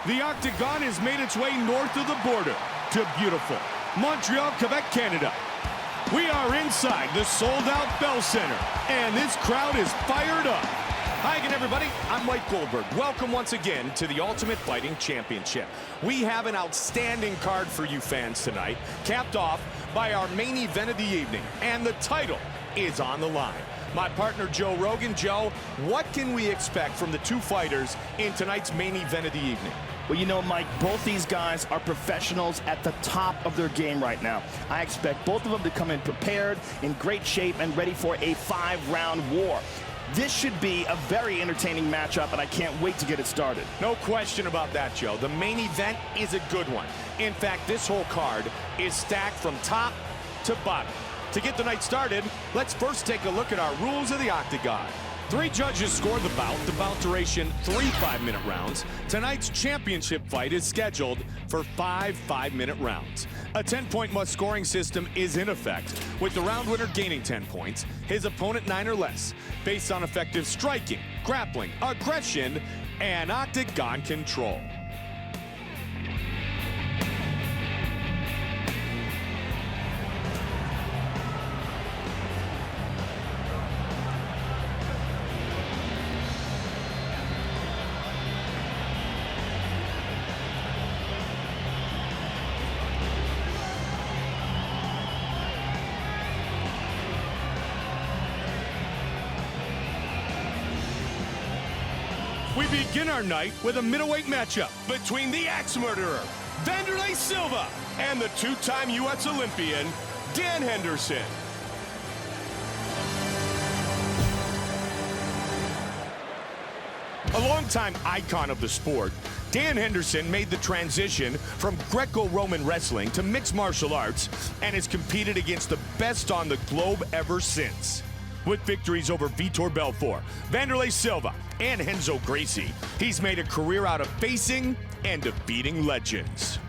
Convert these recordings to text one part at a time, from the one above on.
The Octagon has made its way north of the border to beautiful Montreal, Quebec, Canada. We are inside the sold-out Bell Center, and this crowd is fired up. Hi again, everybody. I'm Mike Goldberg. Welcome once again to the Ultimate Fighting Championship. We have an outstanding card for you fans tonight, capped off by our main event of the evening, and the title is on the line. My partner, Joe Rogan. Joe, what can we expect from the two fighters in tonight's main event of the evening? Well, you know, Mike, both these guys are professionals at the top of their game right now. I expect both of them to come in prepared, in great shape, and ready for a 5-round war. This should be a very entertaining matchup, and I can't wait to get it started. No question about that, Joe. The main event is a good one. In fact, this whole card is stacked from top to bottom. To get the night started, let's first take a look at our rules of the Octagon. 3 judges scored the bout duration 3 5-minute rounds. Tonight's championship fight is scheduled for 5 5-minute rounds. A 10-point must-scoring system is in effect, with the round winner gaining 10 points, his opponent 9 or less, based on effective striking, grappling, aggression, and Octagon control. We begin our night with a middleweight matchup between the Axe Murderer, Wanderlei Silva, and the 2-time U.S. Olympian, Dan Henderson. A longtime icon of the sport, Dan Henderson made the transition from Greco-Roman wrestling to mixed martial arts and has competed against the best on the globe ever since. With victories over Vitor Belfort, Wanderlei Silva, and Renzo Gracie, he's made a career out of facing and defeating legends.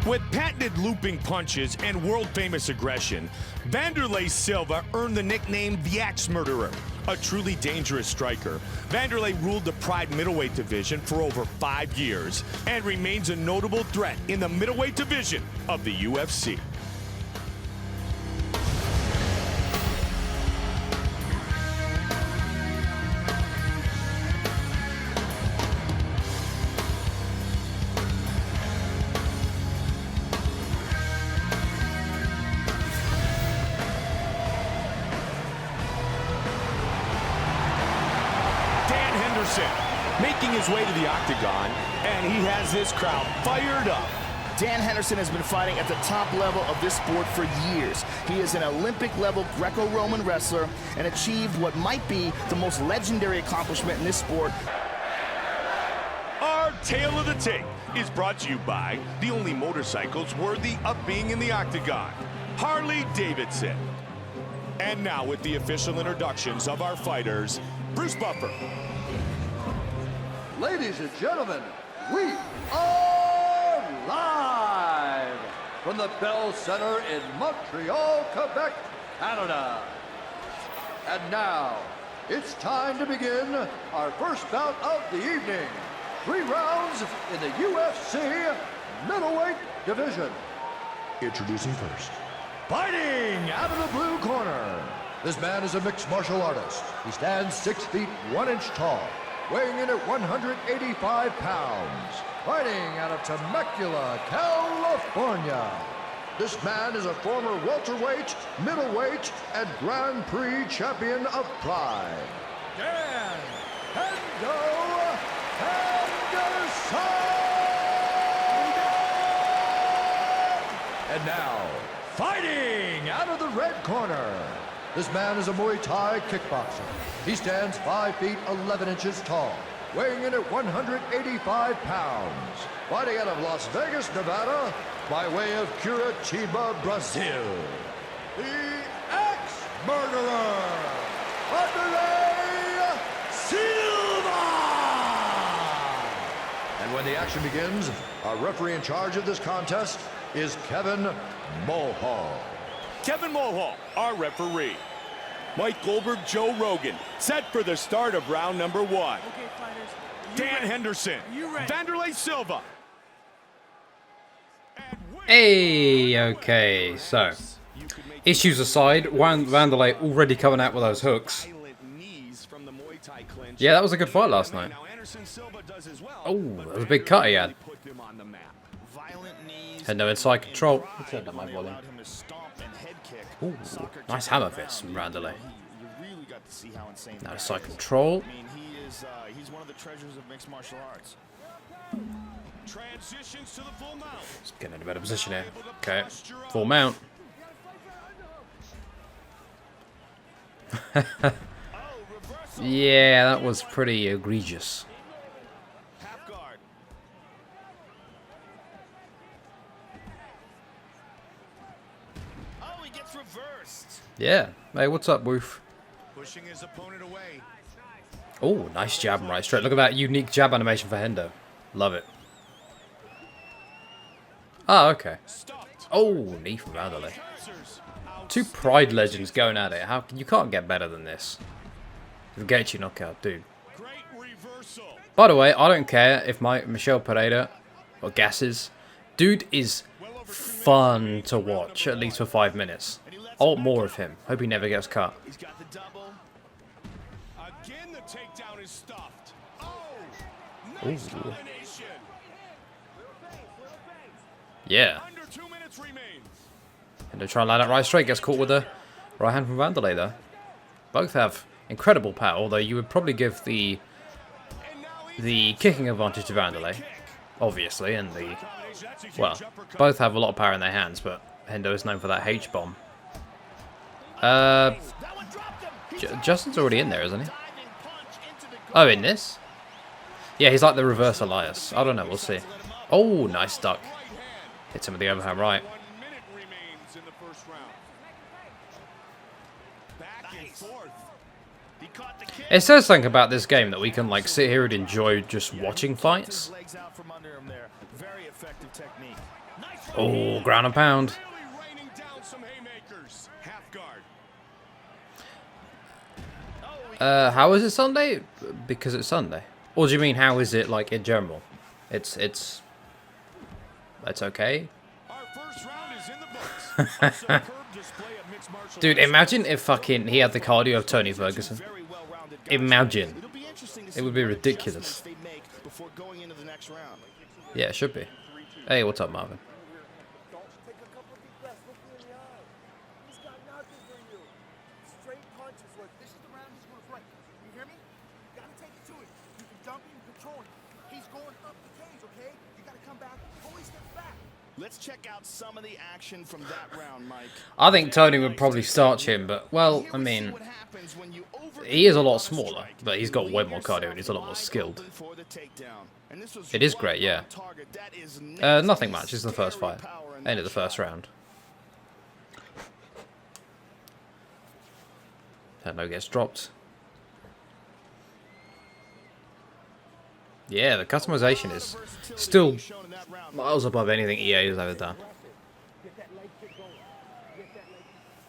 With patented looping punches and world-famous aggression, Wanderlei Silva earned the nickname the Axe Murderer. A truly dangerous striker, Wanderlei ruled the Pride middleweight division for over 5 years and remains a notable threat in the middleweight division of the UFC. Making his way to the Octagon, and he has this crowd fired up. Dan Henderson has been fighting at the top level of this sport for years. He is an Olympic-level Greco-Roman wrestler and achieved what might be the most legendary accomplishment in this sport. Our tale of the tape is brought to you by the only motorcycles worthy of being in the Octagon, Harley-Davidson. And now with the official introductions of our fighters, Bruce Buffer. Ladies and gentlemen, we are live from the Bell Center in Montreal, Quebec, Canada. And now, it's time to begin our first bout of the evening. 3 rounds in the UFC middleweight division. Introducing first. Fighting out of the blue corner. This man is a mixed martial artist. He stands 6 feet 1 inch tall, weighing in at 185 pounds, fighting out of Temecula, California. This man is a former welterweight, middleweight, and Grand Prix champion of Pride. Dan Henderson! And now, fighting out of the red corner. This man is a Muay Thai kickboxer. He stands 5 feet 11 inches tall, weighing in at 185 pounds, fighting out of Las Vegas, Nevada, by way of Curitiba, Brazil. The Axe Murderer, Wanderlei Silva! And when the action begins, our referee in charge of this contest is Kevin Mulhall. Kevin Mulhall, our referee. Mike Goldberg, Joe Rogan, set for the start of round number 1. Okay, fighters, Stan Henderson. Wanderlei Silva. Hey, okay, so issues aside, Wanderlei already coming out with those hooks. Yeah, that was a good fight last night. Oh, that was a big cut he had. Had no inside control. Turn down my volume. Ooh, nice hammer fist from Wanderlei. Now inside control. He's one of the treasures of mixed martial arts. Transitions to the full mount. Let's get in a better position here. Okay, full mount. Yeah, that was pretty egregious. Half guard. Oh, he gets reversed. Yeah. Hey, what's up, Woof? Pushing his opponent away. Oh, nice jab and right straight. Look at that unique jab animation for Hendo. Love it. Oh, okay. Oh, knee from Wanderlei. Two Pride legends going at it. You can't get better than this. Gaethje knockout, dude. By the way, I don't care if Michel Pereira or gasses. Dude is fun to watch, at least for 5 minutes. I want more of him. Hope he never gets cut. He's got the double. Again, the takedown is stuffed. Ooh. Yeah. Under 2 minutes remains. And they try and land that right straight. Gets caught with the right hand from Wanderlei there. Both have incredible power, although you would probably give the kicking advantage to Wanderlei, obviously, and well, both have a lot of power in their hands, but Hendo is known for that H-bomb. Justin's already in there, isn't he? Oh, in this? Yeah, he's like the reverse Elias. I don't know, we'll see. Oh, nice duck. Hits him with the overhand right. 1 minute remains in the first round. Back and forth. It says something about this game that we can like sit here and enjoy just watching fights. Oh, ground and pound. Raining down some haymakers. Half guard. How is it Sunday? Because it's Sunday. Or do you mean how is it like in general? It's okay. Our first round is in the books. A superb display of mixed martial Dude, imagine if fucking he had the cardio of Tony Ferguson. Imagine. It would be ridiculous. Yeah, it should be. Hey, what's up, Marvin? Let's check out some of the action from that round, Mike. I think Tony would probably starch him, but, well, I mean, he is a lot smaller, but he's got way more cardio and he's a lot more skilled. It is great, yeah. Nothing much. It's the first fight. End of the first round. Hendo gets dropped. Yeah, the customization is still miles above anything EA has ever done.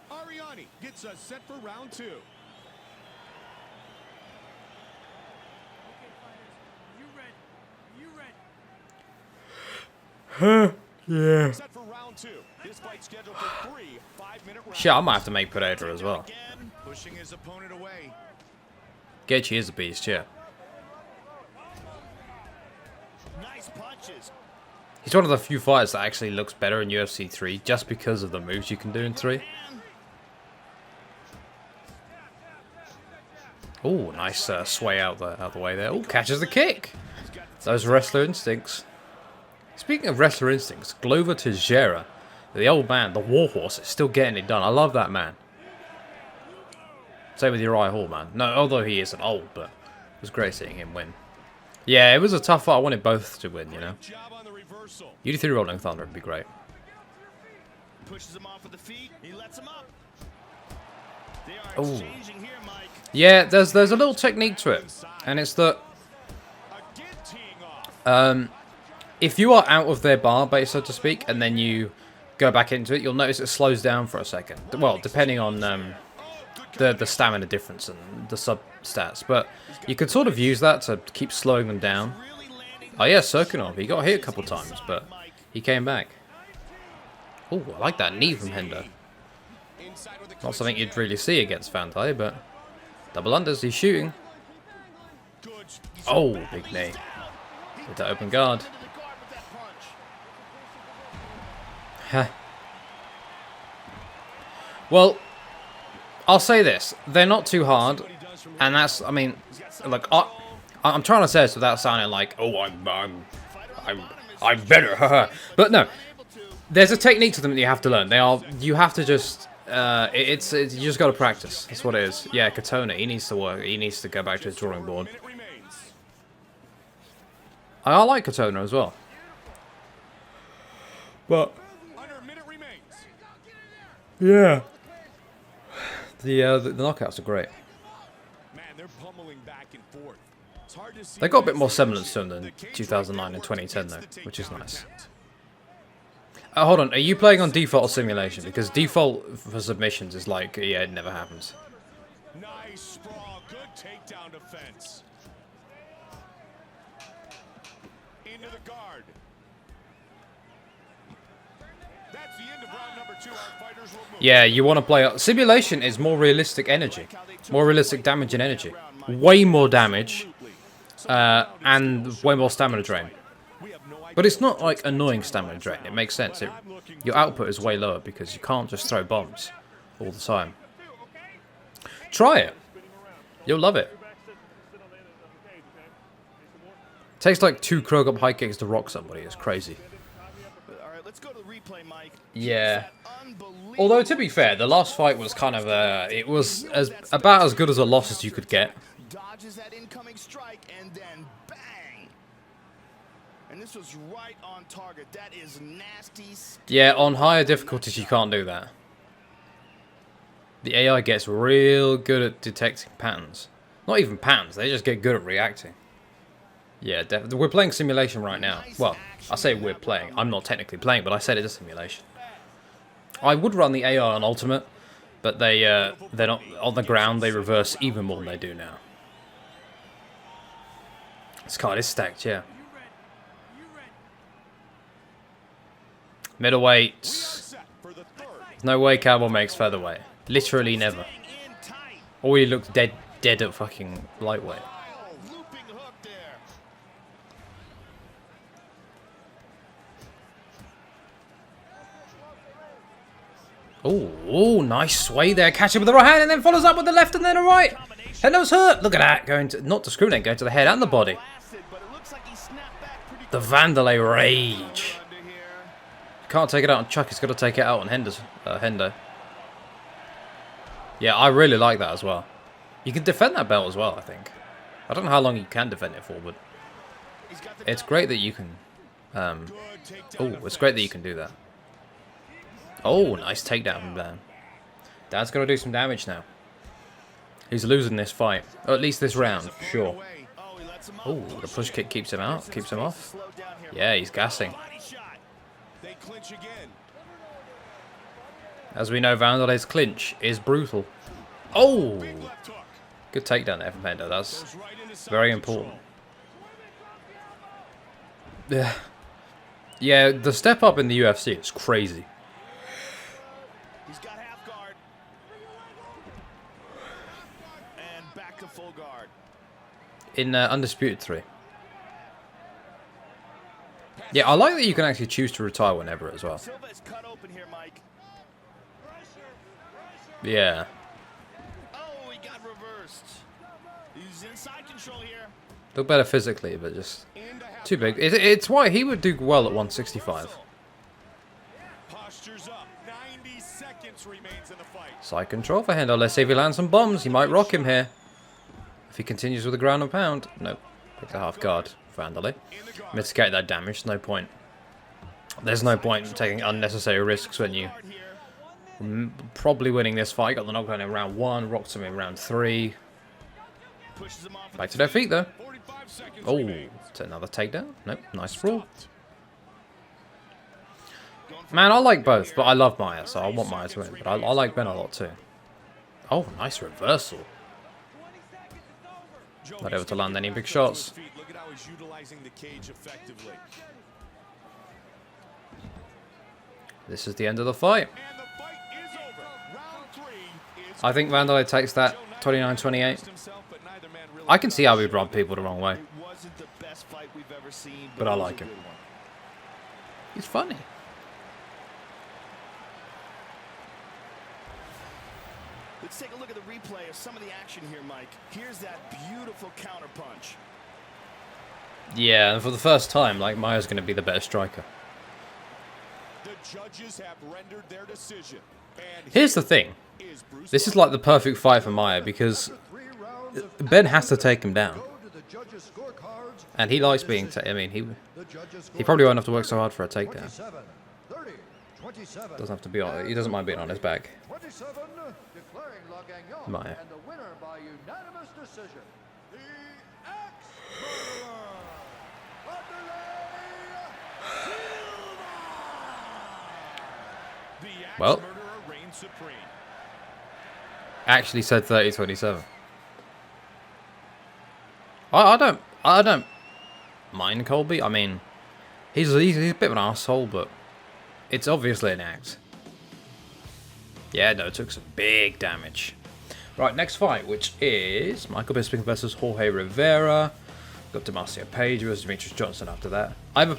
Ariani gets us set for round 2. Yeah. Set for round 2. This fight scheduled for 3 5-minute rounds. Shit, I might have to make Pereira as well. Pushing his opponent away. Gaethje is a beast, yeah. Nice punches. He's one of the few fighters that actually looks better in UFC 3 just because of the moves you can do in 3. Oh, nice sway out the way there. Oh, catches the kick. Those wrestler instincts. Speaking of wrestler instincts, Glover Teixeira, the old man, the warhorse, is still getting it done. I love that man. Same with Uriah Hall, man. No, although he isn't old, but it was great seeing him win. Yeah, it was a tough fight. I wanted both to win, you know. UD3 Rolling Thunder would be great. Pushes him off of the feet. He lets him up. They are Oh. exchanging here, Mike. Yeah, there's a little technique to it, and it's that if you are out of their bar base, so to speak, and then you go back into it, you'll notice it slows down for a second. Well, depending on the stamina difference and the sub stats, but you could sort of use that to keep slowing them down. Oh yeah, Serkinov, he got hit a couple times, but he came back. Oh, I like that knee from Hender. Not something you'd really see against Wanderlei, but double unders, he's shooting. Oh, big knee. With that open guard. Well, I'll say this. They're not too hard. And that's, I mean, like, I'm trying to say this without sounding like, oh, I'm better. But no. There's a technique to them that you have to learn. You have to just, you just got to practice. That's what it is. Yeah, Katona, he needs to work. He needs to go back to his drawing board. I like Katona as well. But yeah, the knockouts are great. They got a bit more semblance to them than 2009 and 2010 though, which is nice. Hold on, are you playing on default or simulation? Because default for submissions is like, yeah, it never happens. Nice sprawl, good takedown defense. Into the guard. That's the end of round number 2. Our fighters will move. Yeah, you want to play... Simulation is more realistic energy. More realistic damage and energy. Way more damage. And way more stamina drain. But it's not like annoying stamina drain. It makes sense. Your output is way lower because you can't just throw bombs all the time. Try it. You'll love it. Takes like 2 Krog up high kicks to rock somebody. It's crazy. Yeah. Although to be fair, the last fight was kind of it was about as good as a loss as you could get. Dodges that incoming strike and then bang. And this was right on target. That is nasty. Yeah, on higher difficulties you can't do that. The AI gets real good at detecting patterns. Not even patterns, they just get good at reacting. Yeah, definitely. We're playing simulation right now. Well, I say we're playing. I'm not technically playing, but I said it's a simulation. I would run the AI on Ultimate, but they're not on the ground. They reverse even more than they do now. This card is stacked, yeah. Middleweight. No way Cowboy makes featherweight. Literally never. Or he looks dead at fucking lightweight. Oh, nice sway there. Catch him with the right hand and then follows up with the left and then a right. Head nose hurt. Look at that. Going to, not discriminate, going to the head and the body. The Wanderlei rage. Can't take it out on Chuck. He's got to take it out on Hendo. Yeah, I really like that as well. You can defend that belt as well, I think. I don't know how long you can defend it for, but it's great that you can. It's great that you can do that. Oh, nice takedown from Dan. Dan's got to do some damage now. He's losing this fight. Or at least this round, for sure. Oh, the push kick keeps him out. Keeps him off. Yeah, he's gassing. As we know, Wanderlei's clinch is brutal. Oh! Good takedown there from Hendo. That's very important. Yeah. Yeah, the step up in the UFC is crazy. He's got half guard. And back to full guard. In Undisputed 3. Yeah, I like that you can actually choose to retire whenever as well. Silva is cut open here, Mike. Yeah. Oh, he got reversed. He's inside control here. Look better physically, but just too big. It's why he would do well at 165. Postures up. 90 seconds remains in the fight. Side control for Hendo. Let's see if he lands some bombs. He might rock him here. If he continues with the ground and pound. Nope. Pick the half guard. Wanderlei. Mitigate that damage. No point. There's no point in taking unnecessary risks when you probably winning this fight. Got the knockdown in round 1. Rocked him in round 3. Back to their feet though. Oh, it's another takedown. Nope. Nice sprawl. Man, I like both, but I love Maia, so I want Maia to win. But I like Ben a lot too. Oh, nice reversal. Not able to land any big shots. Look at how he's utilizing the cage effectively. This is the end of the fight. And the fight is over. Round 3 is I think Wanderlei takes that 29-28. I can see how we'd rub people the wrong way. But I like him. He's funny. Let's take a look at the replay of some of the action here, Mike. Here's that beautiful counter punch. Yeah, and for the first time, like, Maia's going to be the better striker. The judges have rendered their decision. And Here's the thing. This is like the perfect fight for Maia because Ben has to take him down. And he likes being... I mean, he probably won't have to work so hard for a takedown. Doesn't have to be on... He doesn't mind being on his back. Maia. Well, actually said 30-27. I don't mind Colby. I mean, he's a bit of an asshole, but it's obviously an act. Yeah, no, it took some big damage. Right, next fight, which is Michael Bisping versus Jorge Rivera. Got Damacio Page versus Demetrious Johnson after that. I did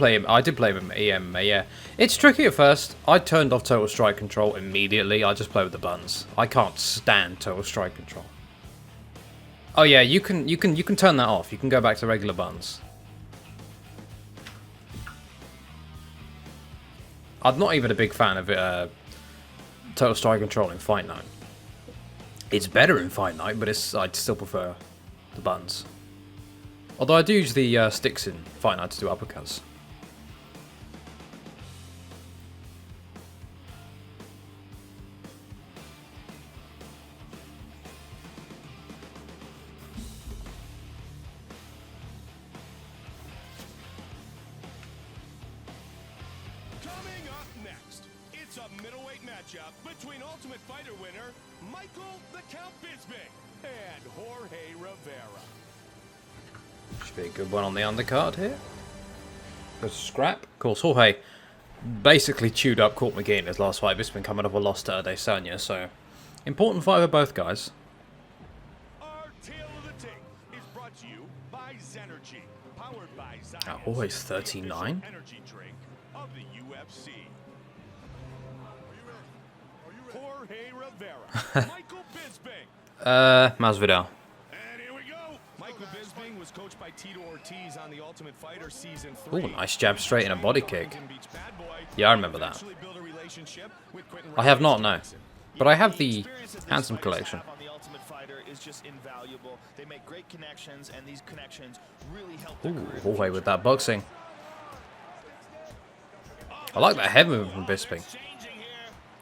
play him in Maia. It's tricky at first. I turned off Total Strike Control immediately. I just play with the buttons. I can't stand Total Strike Control. Oh yeah, you can turn that off. You can go back to regular buttons. I'm not even a big fan of it. Total Strike Control in Fight Night. It's better in Fight Night, but I'd still prefer the buttons. Although I do use the sticks in Fight Night to do uppercuts. Coming up next, it's a middleweight matchup between Ultimate Fighter winner Michael the Count Bisping and Jorge Rivera. Should be a good one on the undercard here. There's a scrap. Of course, Jorge basically chewed up Cormier in his last fight. Bisping coming up a loss to Adesanya, so important fight for both guys. Our Tale of the Tape is brought to you by Zenergy, powered by Zion. Jorge's 39. Energy drink of the UFC. Jorge Rivera, Michael Bisping. Masvidal. And here we go. Michael Bisping was coached by Tito Ortiz on the Ultimate Fighter Season 3. Ooh, nice jab straight and a body kick. Yeah, I remember that. I have not, no. But I have the Handsome collection. On the Ultimate Fighter is just invaluable. They make great connections, and these connections really help. Ooh, Jorge with that boxing. I like that head movement from Bisping.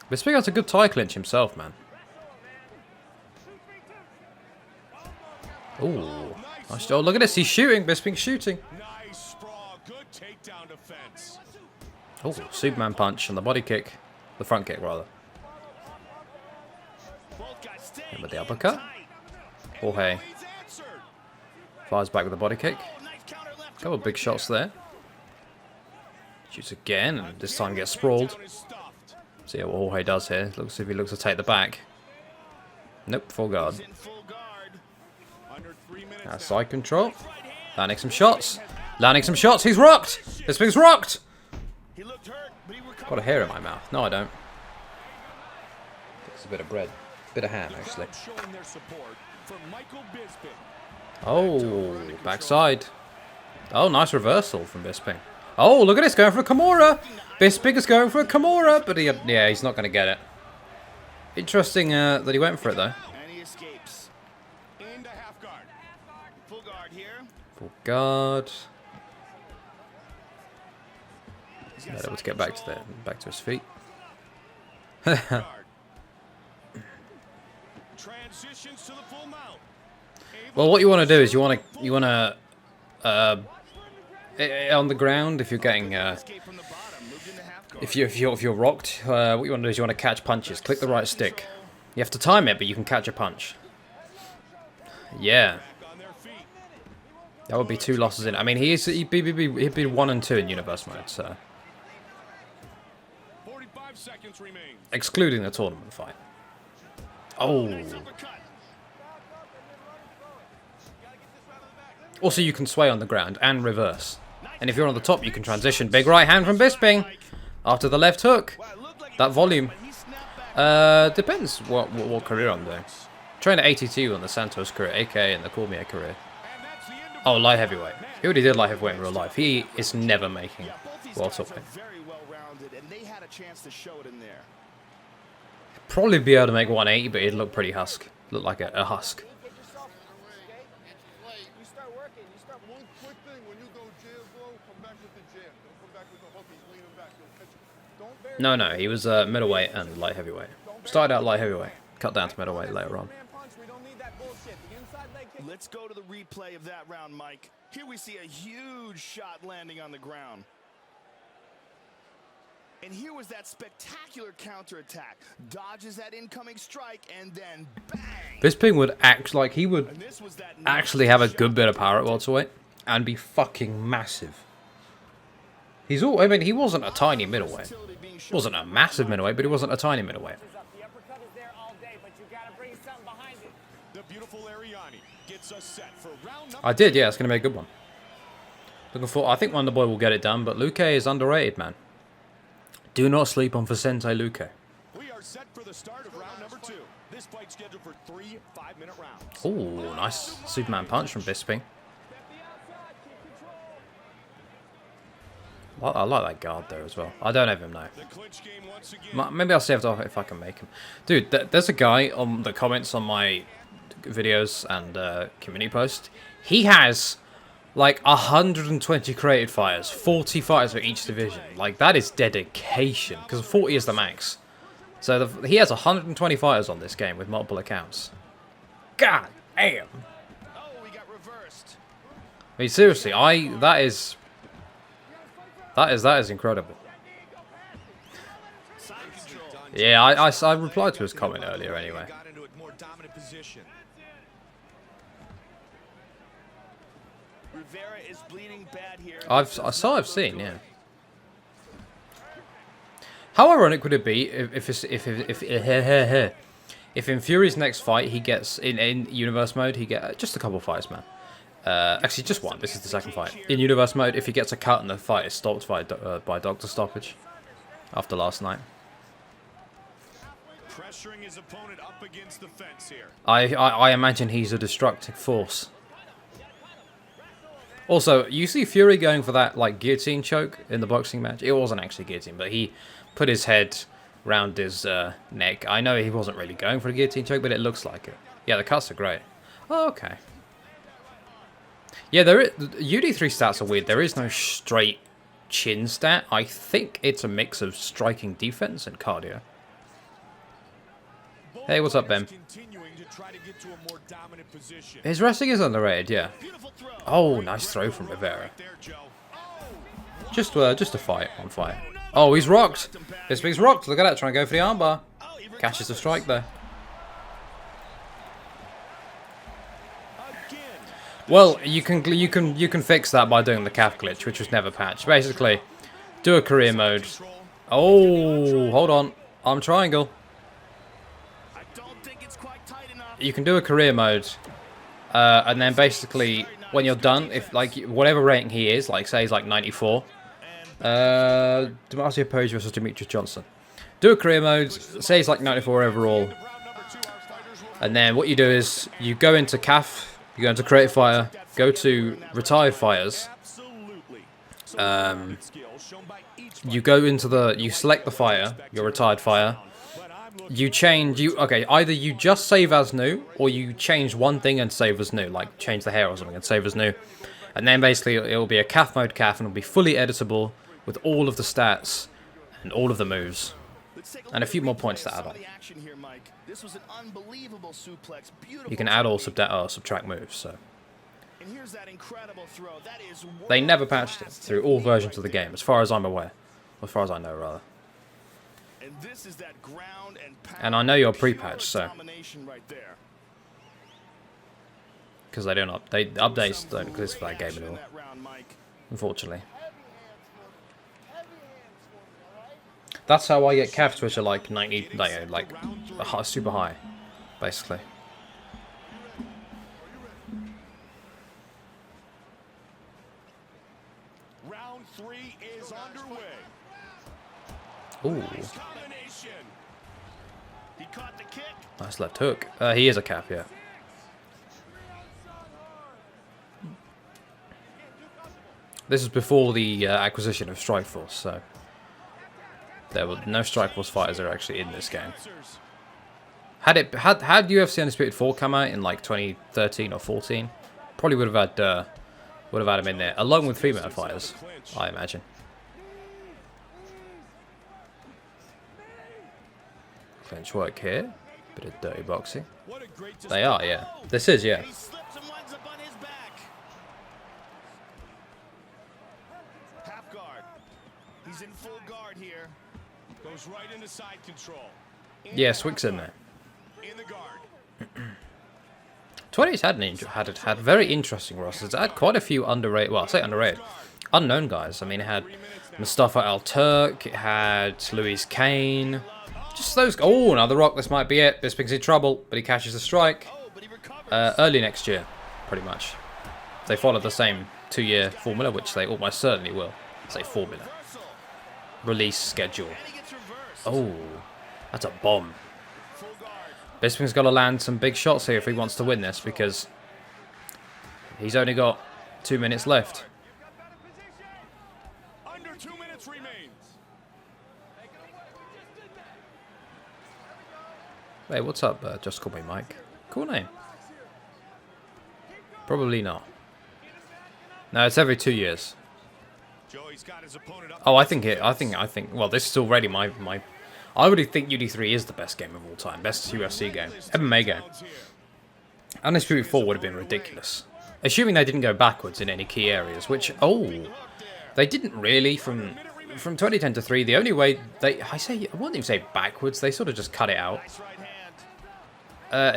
Bisping has a good tie clinch himself, man. Ooh. Nice. Oh, look at this. He's shooting. Bisping's shooting. Nice sprawl. Good takedown defense. Oh, Superman punch and the body kick. The front kick, rather. And with the uppercut. Jorge fires back with the body kick. Couple of big shots there. Shoots again, and this time gets sprawled. See what Jorge does here. Looks if he looks to take the back. Nope, full guard. Now side control. Landing some shots. Landing some shots. He's rocked. This thing's rocked. Got a hair in my mouth. No, I don't. It's a bit of bread. Bit of ham, actually. Oh, backside. Oh, nice reversal from Bisping. Oh, look at this, going for a Kimura. Bisping is going for a Kimura, but yeah, he's not going to get it. Interesting that he went for it, though. And he escapes. Into half guard. Full guard here. Full guard. He's not able to get back to his feet. Well, what you want to do is you want to on the ground, if you're getting if you're rocked, what you want to do is you want to catch punches. Click the right stick. You have to time it, but you can catch a punch. Yeah. That would be 2 losses in. I mean, he'd be 1 and 2 in universe mode, so. 45 seconds remain. Excluding the tournament fight. Oh. Also, you can sway on the ground and reverse. And if you're on the top, you can transition. Big right hand from Bisping. After the left hook. That volume. Depends what career I'm doing. Trained at ATT on the Santos career, AK and the Cormier career. Oh, light heavyweight. He already did light heavyweight in real life. He is never making welterweight. Probably be able to make 180, but he'd look pretty husk. Look like a husk. No, he was middleweight and light heavyweight. Started out light heavyweight, cut down to middleweight later on. Let's go to the replay of that round, Mike. Here we see a huge shot landing on the ground. And here was that spectacular counterattack. Dodges that incoming strike and then bang! Bisping would act like he would actually have a good bit of power at welterweight and be fucking massive. I mean, he wasn't a tiny middleweight. He wasn't a massive middleweight, but he wasn't a tiny middleweight. I did, yeah, it's going to be a good one. Looking for, I think Wanderlei will get it done, but Luque is underrated, man. Do not sleep on Vicente Luque. We are set for the start of round number 2. This fight scheduled for 3 5-minute rounds. Oh, nice Superman punch from Bisping. I like that guard there as well. I don't have him now. Maybe I'll save it off if I can make him. Dude, there's a guy on the comments on my videos and community post. He has like 120 created fighters, 40 fighters for each division. Like, that is dedication, because 40 is the max. So he has 120 fighters on this game with multiple accounts. God damn. I mean, seriously, that is incredible. Yeah, I replied to his comment earlier anyway. I've seen, yeah. How ironic would it be if in Fury's next fight he gets in universe mode he get just a couple fights, man. Actually, just one. This is the second fight. In universe mode, if he gets a cut and the fight is stopped by doctor stoppage after last night. Pressuring his opponent up against the fence here. I imagine he's a destructive force. Also, you see Fury going for that like guillotine choke in the boxing match. It wasn't actually guillotine, but he put his head round his neck. I know he wasn't really going for a guillotine choke, but it looks like it. Yeah, the cuts are great. Oh, okay. Yeah, UD3 stats are weird. There is no straight chin stat. I think it's a mix of striking defense and cardio. Hey, what's up, Ben? His wrestling is underrated, yeah. Oh, nice throw from Rivera. Just a fight on fire. Oh, he's rocked. Bisping's rocked. Look at that, trying to go for the armbar. Catches the strike there. Well, you can fix that by doing the calf glitch, which was never patched. Basically, do a career mode. Oh, hold on. Arm triangle. You can do a career mode, and then basically when you're done, if like whatever rating he is, like say he's like 94, Damacio Pose versus Demetrious Johnson. Do a career mode, say he's like 94 overall, and then what you do is you go into CAF. You go into Creative Fighter, go to Retired Fighters, you go into you select the fighter, your retired fighter, you change, okay, either you just save as new, or you change one thing and save as new, like change the hair or something and save as new, and then basically it'll be a CAF mode CAF, and it'll be fully editable with all of the stats and all of the moves, and a few more points to add on. You can add or subtract moves, so. They never patched it through all versions of the game, as far as I'm aware. As far as I know, rather. And this is that ground And I know you're pre-patched, so right there. because they don't update, updates don't exist for that game at all, unfortunately. That's how I get calves which are like 90, like super high, basically. Round 3 is underway. Ooh, He caught the kick. nice left hook. He is a calf, yeah. This is before the acquisition of Strikeforce, so there were no Strikeforce fighters that are actually in this game. Had UFC Undisputed 4 come out in like 2013 or 14, probably would have had him in there, along with female fighters, I imagine. Clinch work here, bit of dirty boxing. They are, yeah. This is, yeah. He's in full guard here. Goes right into side control. Yeah, Swick's in there. In the guard. 20's had very interesting rosters. It had quite a few underrated, well, I say underrated, unknown guys. I mean, it had Mustafa Al-Turk, it had Louis Kane, just those. Oh, now The Rock, this might be it. Bisping's in trouble, but he catches the strike early next year, pretty much. They follow the same 2-year formula, which they almost certainly will. Say formula. Release schedule. Oh, that's a bomb. Bisping's got to land some big shots here if he wants to win this, because he's only got 2 minutes left. Under 2 minutes remains. Hey, what's up? Just call me Mike. Cool name. Probably not. No, it's every 2 years. Oh, I think. Well, this is already my. I already think UD3 is the best game of all time, best UFC game, MMA game. Undisputed 4 would have been ridiculous, assuming they didn't go backwards in any key areas. Which, they didn't really from 2010 to 3. The only way I wouldn't even say backwards. They sort of just cut it out.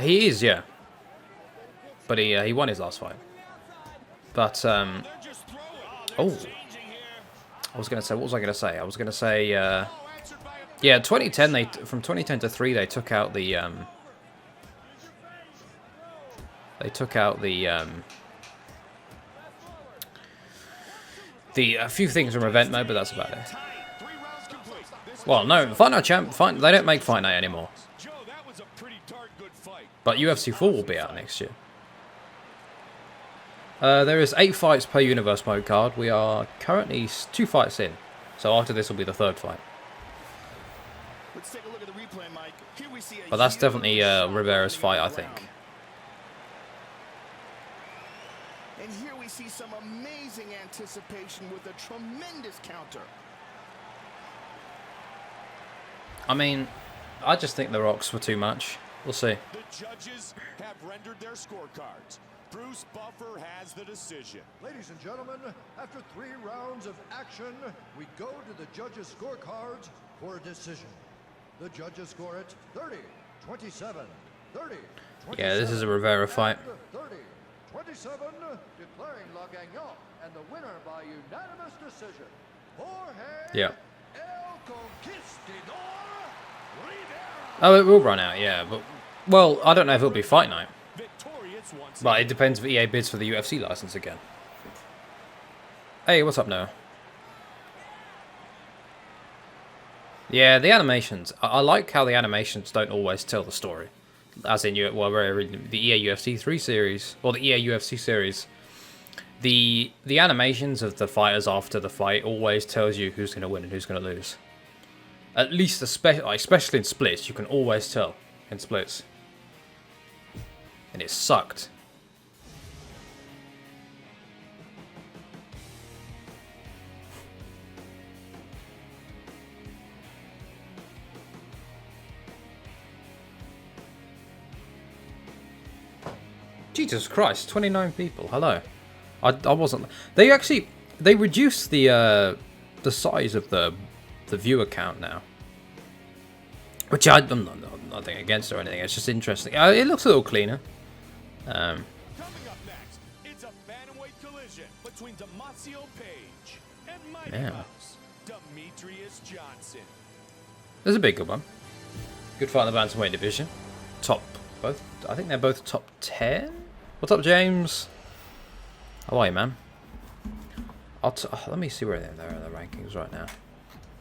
He is, yeah, but he won his last fight. But I was gonna say, what was I gonna say? I was gonna say, yeah, 2010. From 2010 to 3, they took out the a few things from event mode, but that's about it. Well, no, Fight Night Champ. They don't make Fight Night anymore. But UFC 4 will be out next year. There is 8 fights per Universe Mode card. We are currently 2 fights in, so after this will be the 3rd fight. Let's take a look at the replay, Mike. Here we see But that's definitely Rivera's fight, I think. And here we see some amazing anticipation with a tremendous counter. I mean, I just think the rocks were too much. We'll see. The judges have rendered their scorecards. Bruce Buffer has the decision. Ladies and gentlemen, after 3 rounds of action, we go to the judges' scorecards for a decision. The judges score it 30, 27, 30, 27, Yeah, this is a Rivera fight. 30, 27, declaring La Gagnant, and the winner by unanimous decision, Jorge Yeah. El Conquistador Rivera. Oh, it will run out, yeah. But, well, I don't know if it'll be Fight Night. Victorious once But it depends if EA bids for the UFC license again. Hey, what's up, Noah? Yeah, the animations. I like how the animations don't always tell the story. As in, we're in the EA UFC 3 series, or the EA UFC series. The animations of the fighters after the fight always tells you who's going to win and who's going to lose. At least, especially in splits, you can always tell in splits. And it sucked. Jesus Christ, 29 people. Hello. I wasn't. They reduced the size of the viewer count now. Which I'm nothing against or anything. It's just interesting. It looks a little cleaner. Coming up next, it's a bantamweight collision between Damacio and Maia. Demetrious Johnson. There's a big good one. Good fight in the bantamweight division. Top both. I think they're both top 10. What's up, James? How are you, man? Let me see where they're in the rankings right now.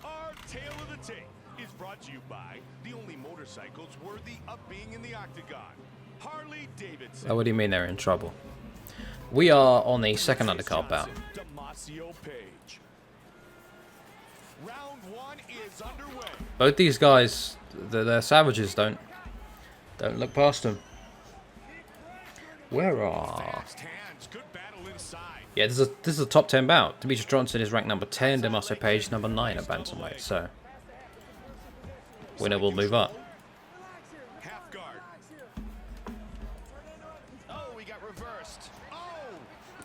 Our tale of the tape is brought to you by the only motorcycles worthy of being in the octagon. Harley Davidson. Oh, what do you mean they're in trouble? We are on the second undercard bout. Damacio Page. Round 1 is underway. Both these guys, they're savages. Don't look past them. Where are? Yeah, this is a top 10 bout. Demetrious Johnson is ranked number 10. Damacio Page number 9 at bantamweight. So winner will move up. Half guard. Oh, we got reversed.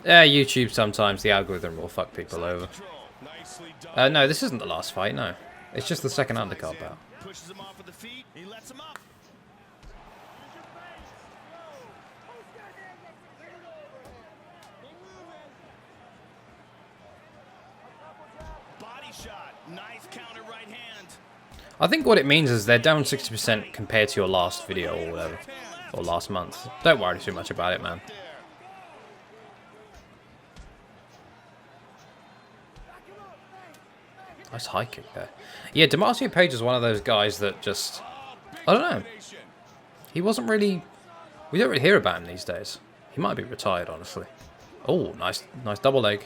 Yeah, YouTube sometimes the algorithm will fuck people over. No, this isn't the last fight. No, it's just the second undercard bout. Pushes him off with the feet. He lets him up. Body shot. Nice counter right hand. I think what it means is they're down 60% compared to your last video or whatever, or last month. Don't worry too much about it, man. Nice high kick there. Yeah, Damacio Page is one of those guys that just, I don't know. He wasn't really, we don't really hear about him these days. He might be retired, honestly. Oh, nice double leg.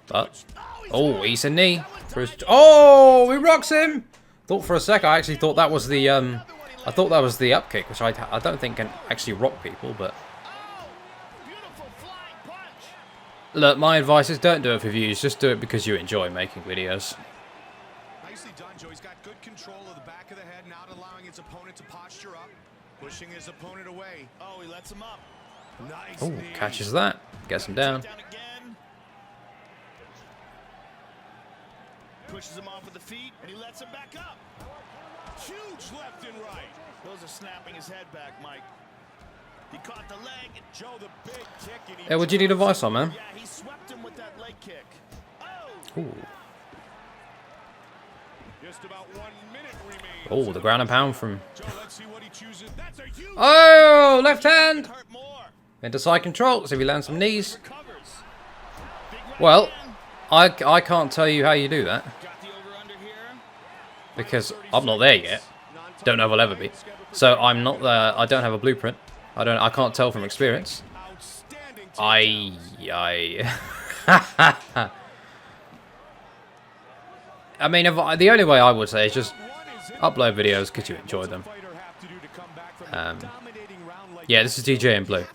But, oh, he's a knee. Oh, he rocks him. Thought for a sec, I actually thought that was the, I thought that was the up kick, which I don't think can actually rock people, but. Look, my advice is don't do it for views, just do it because you enjoy making videos. Nicely done, Joe. He's got good control of the back of the head, not allowing his opponent to posture up, pushing his opponent away. Oh, he lets him up. Nice. Oh, catches that, gets him down. Pushes him off with the feet, and he lets him back up. Huge left and right. Those are snapping his head back, Mike. He caught the leg. Joe, the big kick. And Hey, what do you need advice on, man? Yeah, he swept him with that leg kick. Ooh. Just about 1 minute remains. Oh, the ground and pound from. Joe, let's see what he chooses. That's a huge. Oh, left hand. Hurt more. Into side control. See if he lands some knees. Recovers. Big right Well, hand. I can't tell you how you do that Got the over-under here. because I'm not there yet. Don't know if I'll ever be. So I'm not there. I don't have a blueprint. I can't tell from experience. Outstanding. I mean, the only way I would say is just upload videos because you enjoy them. Yeah, this is DJ in blue.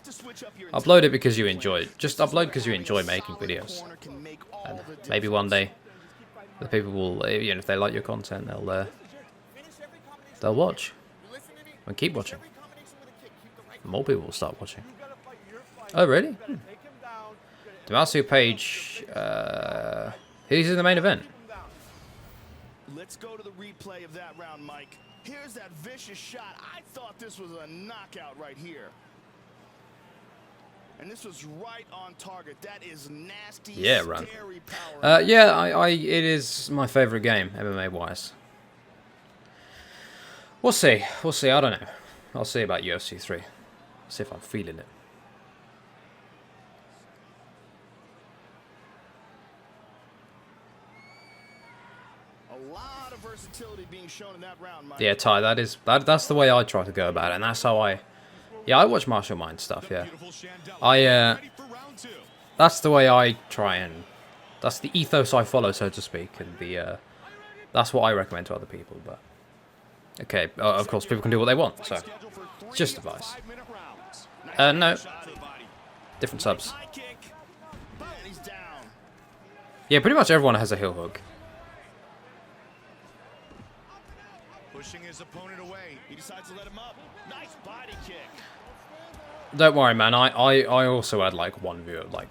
Upload it because you enjoy it. Just upload because you enjoy making videos. And maybe one day the people will, you know, if they like your content, they'll watch and keep watching. More people will start watching. Oh, really? Damacio Page, he's in the main event. Let's go to the replay of that round, Mike. Here's that vicious shot. I thought this was a knockout right here. And this was right on target. That is nasty. Yeah, run. Power. Yeah, it is my favorite game, MMA-wise. We'll see. We'll see. I don't know. I'll see about UFC 3. See if I'm feeling it. A lot of versatility being shown in that round, Mike. Yeah, Ty, that's the way I try to go about it, and that's how I watch martial mind stuff, yeah. That's the way I try and that's the ethos I follow, so to speak, and that's what I recommend to other people, but okay, of course people can do what they want, so it's just advice. No. Different subs. Yeah, pretty much everyone has a heel hook. Pushing his opponent away. He decides to let him up. Nice body kick. Don't worry, man. I also had like one viewer. Like,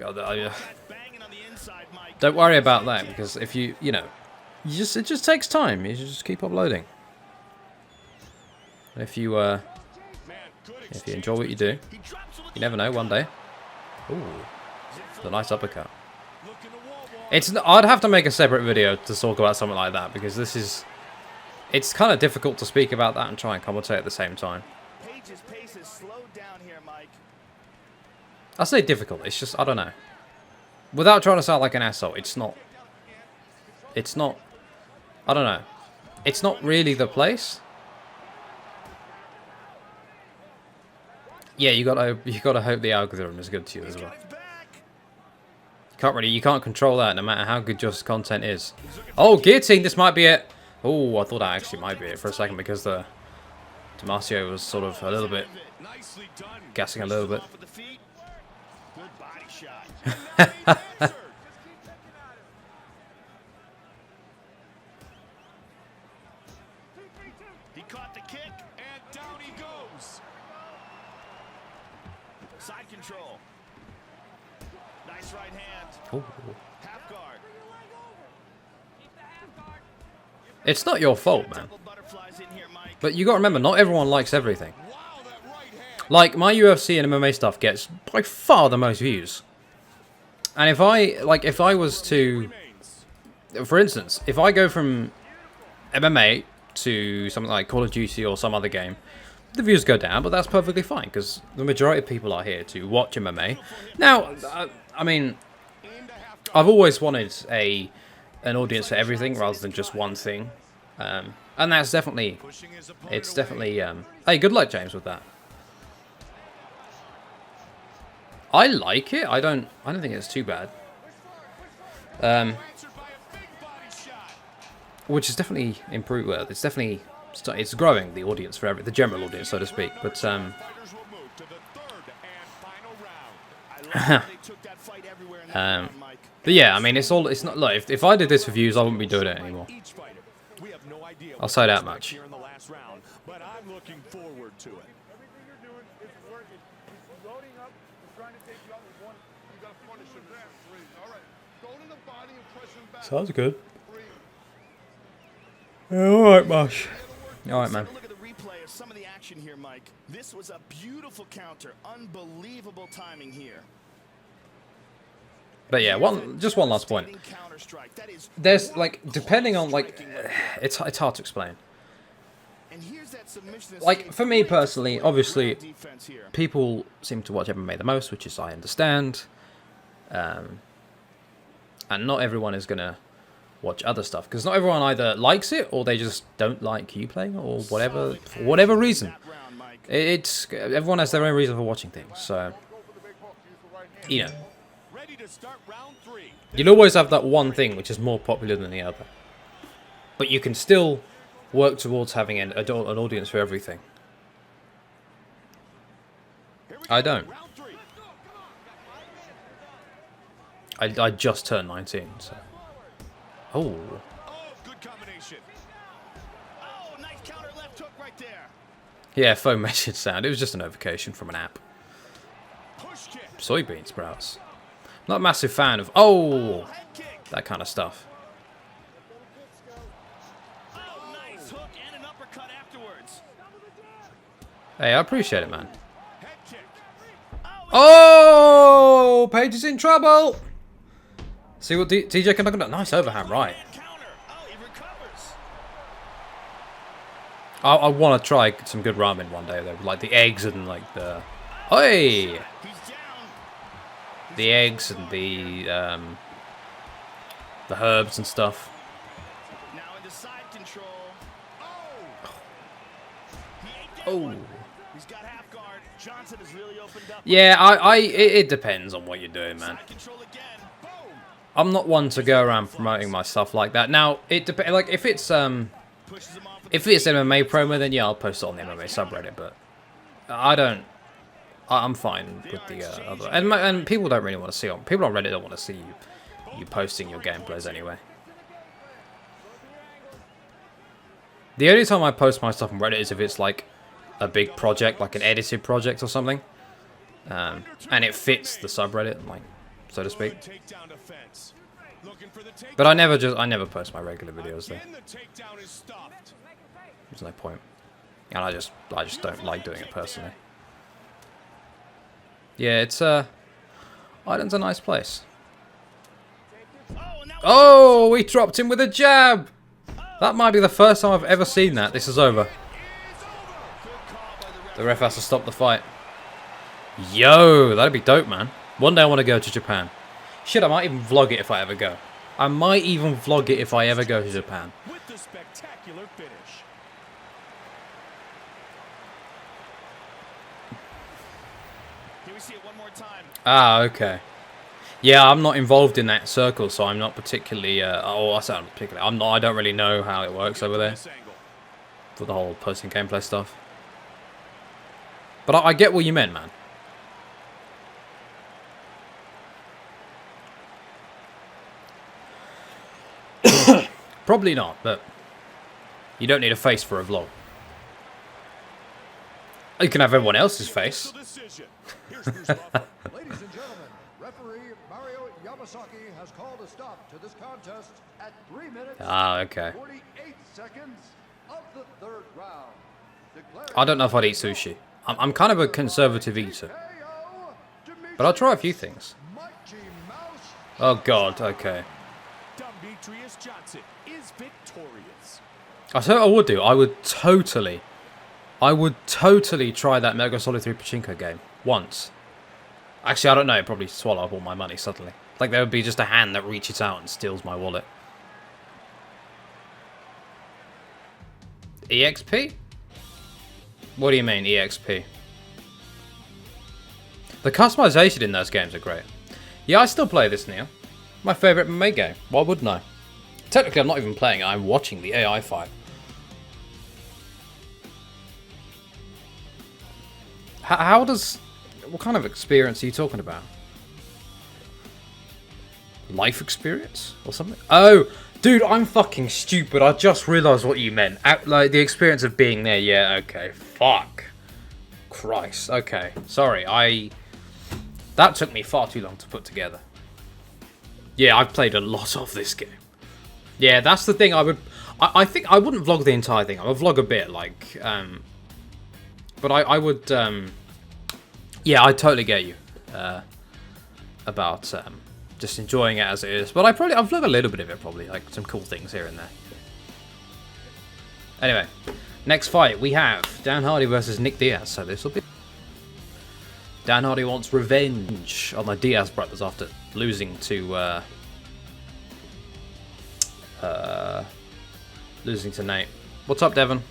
don't worry about that because if you know, it just takes time. You just keep uploading. If you enjoy what you do, you never know, one day. Ooh, it's a nice uppercut. I'd have to make a separate video to talk about something like that, because it's kind of difficult to speak about that and try and commentate at the same time. I say difficult, it's just, I don't know. Without trying to sound like an asshole, it's not, I don't know. It's not really the place. Yeah, you gotta hope the algorithm is good to you as well. You can't control that no matter how good your content is. Oh, guillotine, this might be it. Oh, I thought that actually might be it for a second, because the Damacio was sort of a little bit gassing a little bit. He caught the kick, and down he goes. Side control. Nice right hand. Ooh. Half guard. It's not your fault, man. But you got to remember, not everyone likes everything. Like, my UFC and MMA stuff gets by far the most views. And if I was to, for instance, if I go from MMA to something like Call of Duty or some other game, the views go down, but that's perfectly fine, because the majority of people are here to watch MMA. Now, I mean, I've always wanted an audience for everything rather than just one thing. And that's definitely, hey, good luck, James, with that. I like it. I don't think it's too bad. Which is definitely improved. It's definitely, it's growing the audience for the general audience, so to speak. But but yeah, I mean, it's not. Look, if I did this for views, I wouldn't be doing it anymore. I'll say that much. But I'm looking forward to it. Sounds good. Yeah, alright, Mosh. Alright, man. Look at the replay of some of the action here, Mike. This was a beautiful counter. Unbelievable timing here. But yeah, just one last point. There's, like, depending on, like, it's hard to explain. Like, for me personally, obviously, people seem to watch MMA the most, which is, I understand. And not everyone is going to watch other stuff, because not everyone either likes it or they just don't like you playing, or whatever, for whatever reason. Everyone has their own reason for watching things, so, you know. You'll always have that one thing which is more popular than the other. But you can still work towards having an audience for everything. I don't. I just turned 19, so. Oh. Good combination. Oh, nice counter left hook right there. Yeah, phone message sound. It was just a notification from an app. Soybean sprouts. Not a massive fan of, that kind of stuff. Oh, nice hook and an uppercut afterwards. Hey, I appreciate it, man. Oh, Paige is in trouble. See what TJ can do? Nice overhand, right. I want to try some good ramen one day, though. Like the eggs and like the... Hey! The eggs and the herbs and stuff. Now into side control. Oh. He's got half guard. Johnson has really opened up. Yeah, it depends on what you're doing, man. I'm not one to go around promoting my stuff like that. Now, it depends. Like if it's MMA promo, then yeah, I'll post it on the MMA subreddit. But I'm fine with the other. And people don't really want to see people on Reddit don't want to see you posting your gameplays anyway. The only time I post my stuff on Reddit is if it's like a big project, like an edited project or something, and it fits the subreddit, like, so to speak. But I never post my regular videos there. There's no point. And I just don't like doing it personally. Yeah, it's Ireland's a nice place. Oh, we dropped him with a jab. That might be the first time I've ever seen that. This is over. The ref has to stop the fight. Yo, that'd be dope, man. One day I want to go to Japan. Shit, I might even vlog it if I ever go. I might even vlog it if I ever go to Japan. With the spectacular finish. Can we see it one more time? Ah, okay. Yeah, I'm not involved in that circle, so I'm not particularly. I sound particularly. I'm not. I don't really know how it works over there for the whole posting gameplay stuff. But I get what you meant, man. Probably not, but you don't need a face for a vlog. You can have everyone else's face. Ladies and gentlemen, referee Mario Yamasaki has called a stop to this contest at 3 minutes Ah, okay. 48 seconds of the third round. I don't know if I'd eat sushi. I'm kind of a conservative eater. But I'll try a few things. Oh god, okay. Demetrious Johnson is victorious. I tell you what I would do. I would totally try that Mega Solid 3 Pachinko game. Once. Actually, I don't know. It'd probably swallow up all my money suddenly. Like, there would be just a hand that reaches out and steals my wallet. EXP? What do you mean, EXP? The customization in those games are great. Yeah, I still play this, Neil. My favourite MMA game. Why wouldn't I? Technically, I'm not even playing it. I'm watching the AI fight. How does... What kind of experience are you talking about? Life experience? Or something? Oh, dude, I'm fucking stupid. I just realised what you meant. Like, the experience of being there. Yeah, okay. Fuck. Christ. Okay. Sorry, That took me far too long to put together. Yeah, I've played a lot of this game. Yeah, that's the thing. I think I wouldn't vlog the entire thing. I would vlog a bit, like, but I would, yeah, I totally get you, about, just enjoying it as it is. But I'll vlog a little bit of it, probably, like, some cool things here and there. Anyway, next fight, we have Dan Hardy versus Nick Diaz. So this will be... Dan Hardy wants revenge on the Diaz brothers after losing to Nate. What's up, Devon?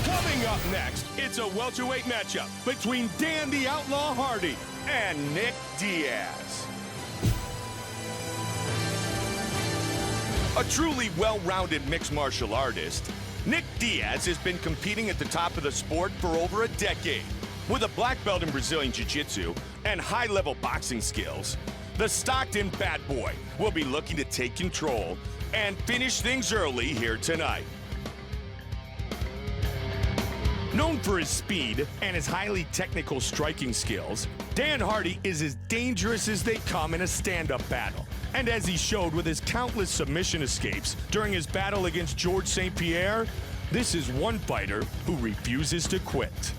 Coming up next, it's a welterweight matchup between Dan the Outlaw Hardy and Nick Diaz. A truly well-rounded mixed martial artist, Nick Diaz has been competing at the top of the sport for over a decade. With a black belt in Brazilian Jiu-Jitsu and high-level boxing skills, the Stockton bad boy will be looking to take control and finish things early here tonight. Known for his speed and his highly technical striking skills, Dan Hardy is as dangerous as they come in a stand-up battle. And as he showed with his countless submission escapes during his battle against George St. Pierre, this is one fighter who refuses to quit.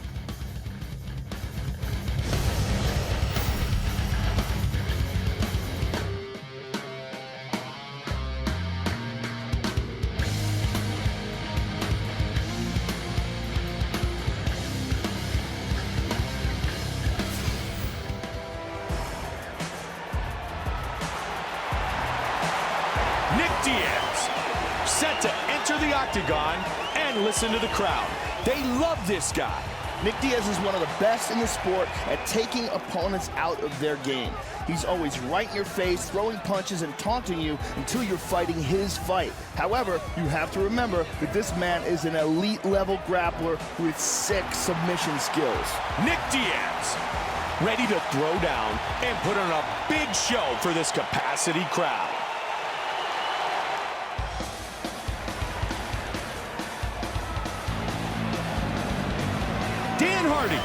Nick Diaz, set to enter the octagon and listen to the crowd. They love this guy. Nick Diaz is one of the best in the sport at taking opponents out of their game. He's always right in your face, throwing punches and taunting you until you're fighting his fight. However, you have to remember that this man is an elite-level grappler with sick submission skills. Nick Diaz, ready to throw down and put on a big show for this capacity crowd. Dan Hardy,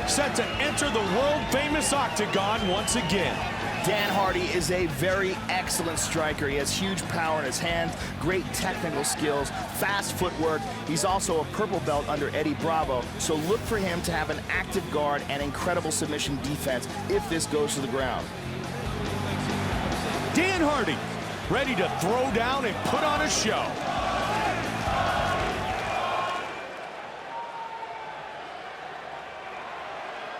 set to enter the world-famous octagon once again. Dan Hardy is a very excellent striker. He has huge power in his hands, great technical skills, fast footwork. He's also a purple belt under Eddie Bravo, so look for him to have an active guard and incredible submission defense if this goes to the ground. Dan Hardy, ready to throw down and put on a show.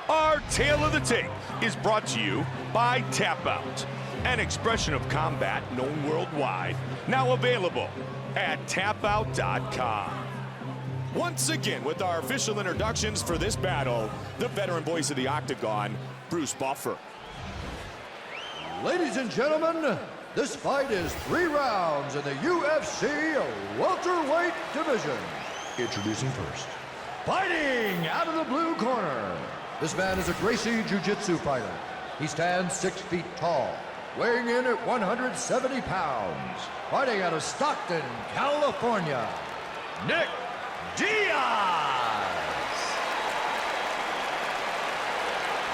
Our Tale of the Tape is brought to you by Tap Out, an expression of combat known worldwide, now available at tapout.com. Once again, with our official introductions for this battle, the veteran voice of the Octagon, Bruce Buffer. Ladies and gentlemen, this fight is 3 rounds in the UFC welterweight division. Introducing first. Fighting out of the blue corner. This man is a Gracie Jiu-Jitsu fighter. He stands 6 feet tall, weighing in at 170 pounds. Fighting out of Stockton, California, Nick Diaz.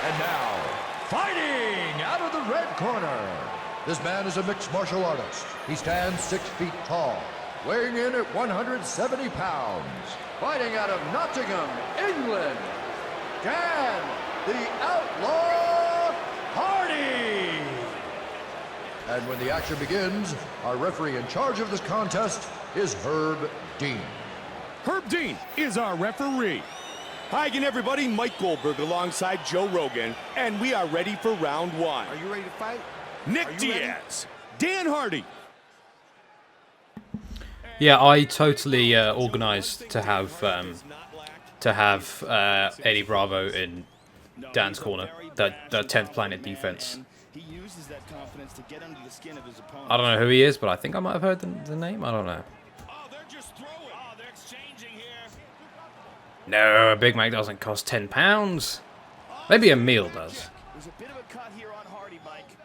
And now, fighting out of the red corner. This man is a mixed martial artist. He stands 6 feet tall, weighing in at 170 pounds. Fighting out of Nottingham, England, Dan, the Outlaw Hardy. And when the action begins, our referee in charge of this contest is Herb Dean. Herb Dean is our referee. Hi again, everybody. Mike Goldberg alongside Joe Rogan, and we are ready for round 1. Are you ready to fight? Nick Diaz, Dan Hardy. Yeah, I totally organised to have Eddie Bravo in Dan's corner, the 10th Planet defense. I don't know who he is, but I think I might have heard the name. I don't know. No, a Big Mac doesn't cost £10. Maybe a meal does. There's a bit of a cut here on Hardy, Mike.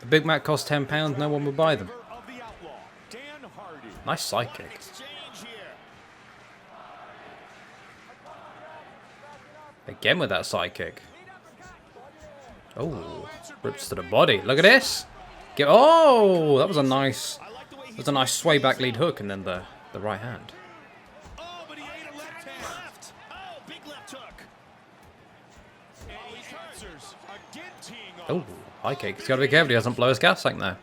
A Big Mac costs £10, no one would buy them. Nice side kick. Again with that side kick. Oh, rips to the body. Look at this. Oh, that was a nice sway back lead hook and then the right hand. Oh, high kick. He's got to be careful he doesn't blow his gas tank there.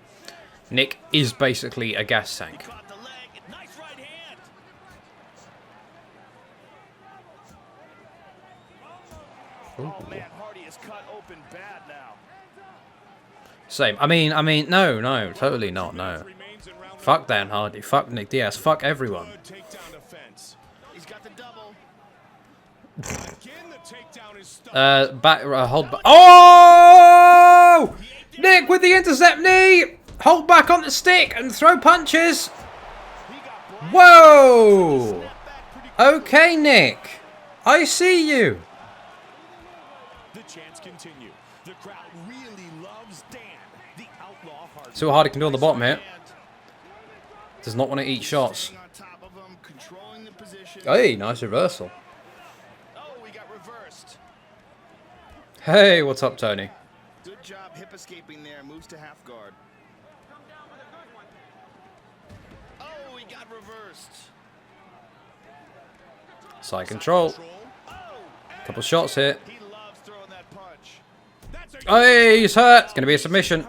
Nick is basically a gas tank. Same. I mean, no, totally not, no. Fuck Dan Hardy, fuck Nick Diaz, fuck everyone. Hold back. Oh! Nick with the intercept knee! Hold back on the stick and throw punches! Whoa! Okay, Nick. I see you. See what Hardy can do on the bottom here. Does not want to eat shots. Hey, nice reversal. Hey, what's up, Tony? Good job hip escaping there. Moves to half guard. Oh, he got reversed. Side control. Couple shots here. Hey, he's hurt. It's going to be a submission.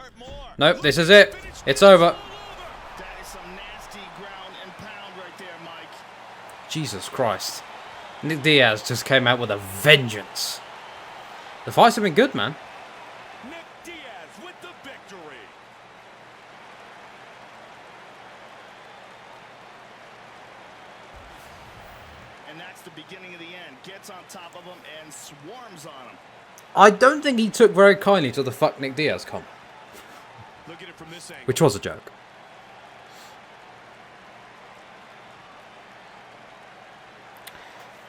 Nope, this is it. It's over. Jesus Christ. Nick Diaz just came out with a vengeance. The fights have been good, man. Nick Diaz with the victory. And that's the beginning of the end. Gets on top of him and swarms on him. I don't think he took very kindly to the fuck Nick Diaz comment. Look at it from this angle. Which was a joke.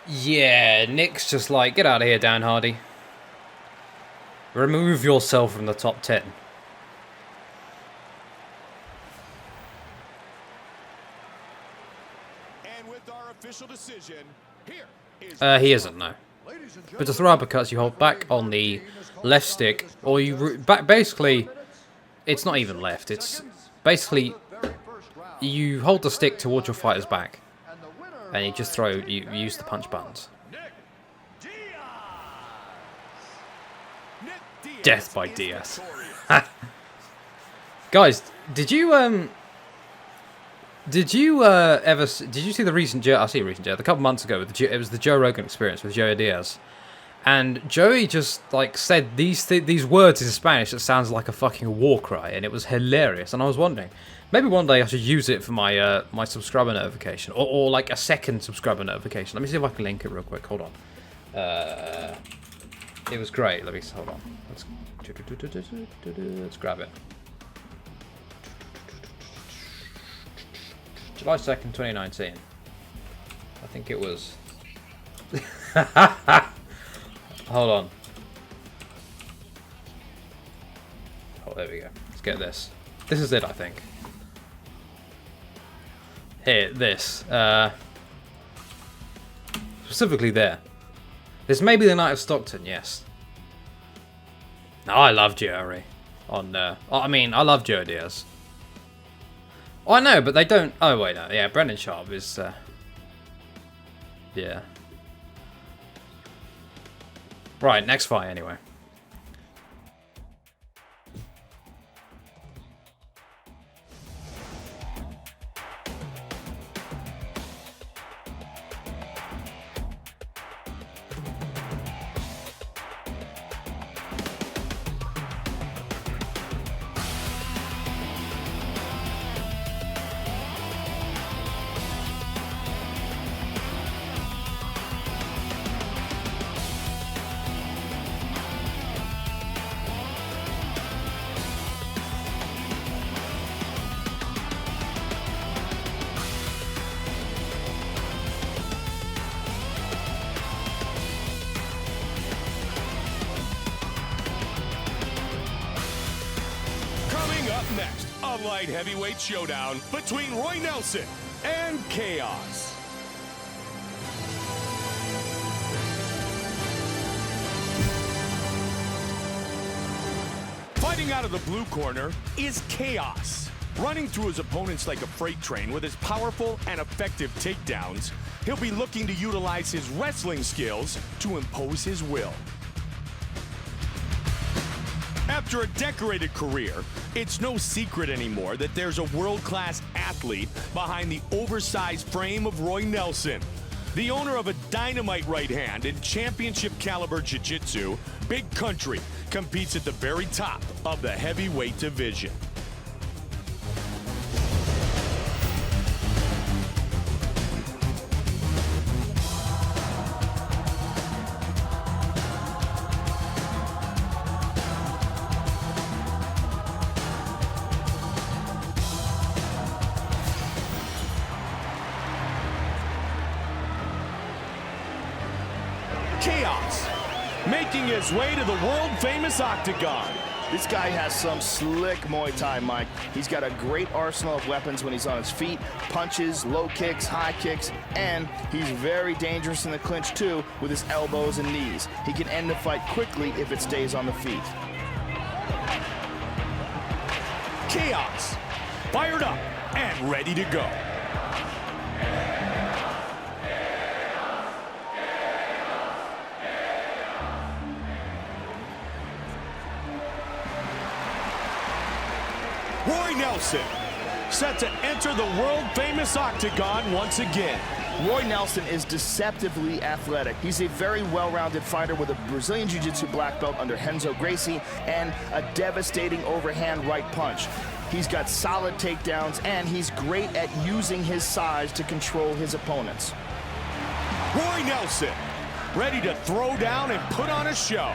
Yeah, Nick's just like, get out of here, Dan Hardy. Remove yourself from the top 10. And with our official decision, here is He isn't, no. But to throw uppercuts, you hold back on the left stick, or you basically, it's not even left. It's basically you hold the stick towards your fighter's back, and you just throw. You use the punch buttons. Death by Diaz. Guys, did you ever did you see the recent Joe? I see recent Joe. A couple months ago, it was the Joe Rogan Experience with Joey Diaz, and Joey just like said these words in Spanish that sounds like a fucking war cry, and it was hilarious. And I was wondering, maybe one day I should use it for my my subscriber notification, or like a second subscriber notification. Let me see if I can link it real quick. Hold on. It was great. Let me hold on. Let's grab it. July 2nd, 2019. I think it was. Hold on. Oh, there we go. Let's get this. This is it, I think. Here, this. Specifically there. This may be the night of Stockton, yes. No, I love Jacaré. I mean, I love Joe Diaz. Oh, I know, but they don't... Oh, wait, no. Yeah, Brendan Sharp is... Yeah. Right, next fight, anyway. Next, a light heavyweight showdown between Roy Nelson and Chaos. Fighting out of the blue corner is Chaos. Running through his opponents like a freight train with his powerful and effective takedowns, he'll be looking to utilize his wrestling skills to impose his will. After a decorated career, it's no secret anymore that there's a world-class athlete behind the oversized frame of Roy Nelson. The owner of a dynamite right hand and championship-caliber jiu-jitsu, Big Country competes at the very top of the heavyweight division. Chaos, making his way to the world-famous octagon. This guy has some slick Muay Thai, Mike. He's got a great arsenal of weapons when he's on his feet, punches, low kicks, high kicks, and he's very dangerous in the clinch too with his elbows and knees. He can end the fight quickly if it stays on the feet. Chaos, fired up and ready to go. Roy Nelson, set to enter the world-famous octagon once again. Roy Nelson is deceptively athletic. He's a very well-rounded fighter with a Brazilian Jiu-Jitsu black belt under Renzo Gracie and a devastating overhand right punch. He's got solid takedowns, and he's great at using his size to control his opponents. Roy Nelson, ready to throw down and put on a show.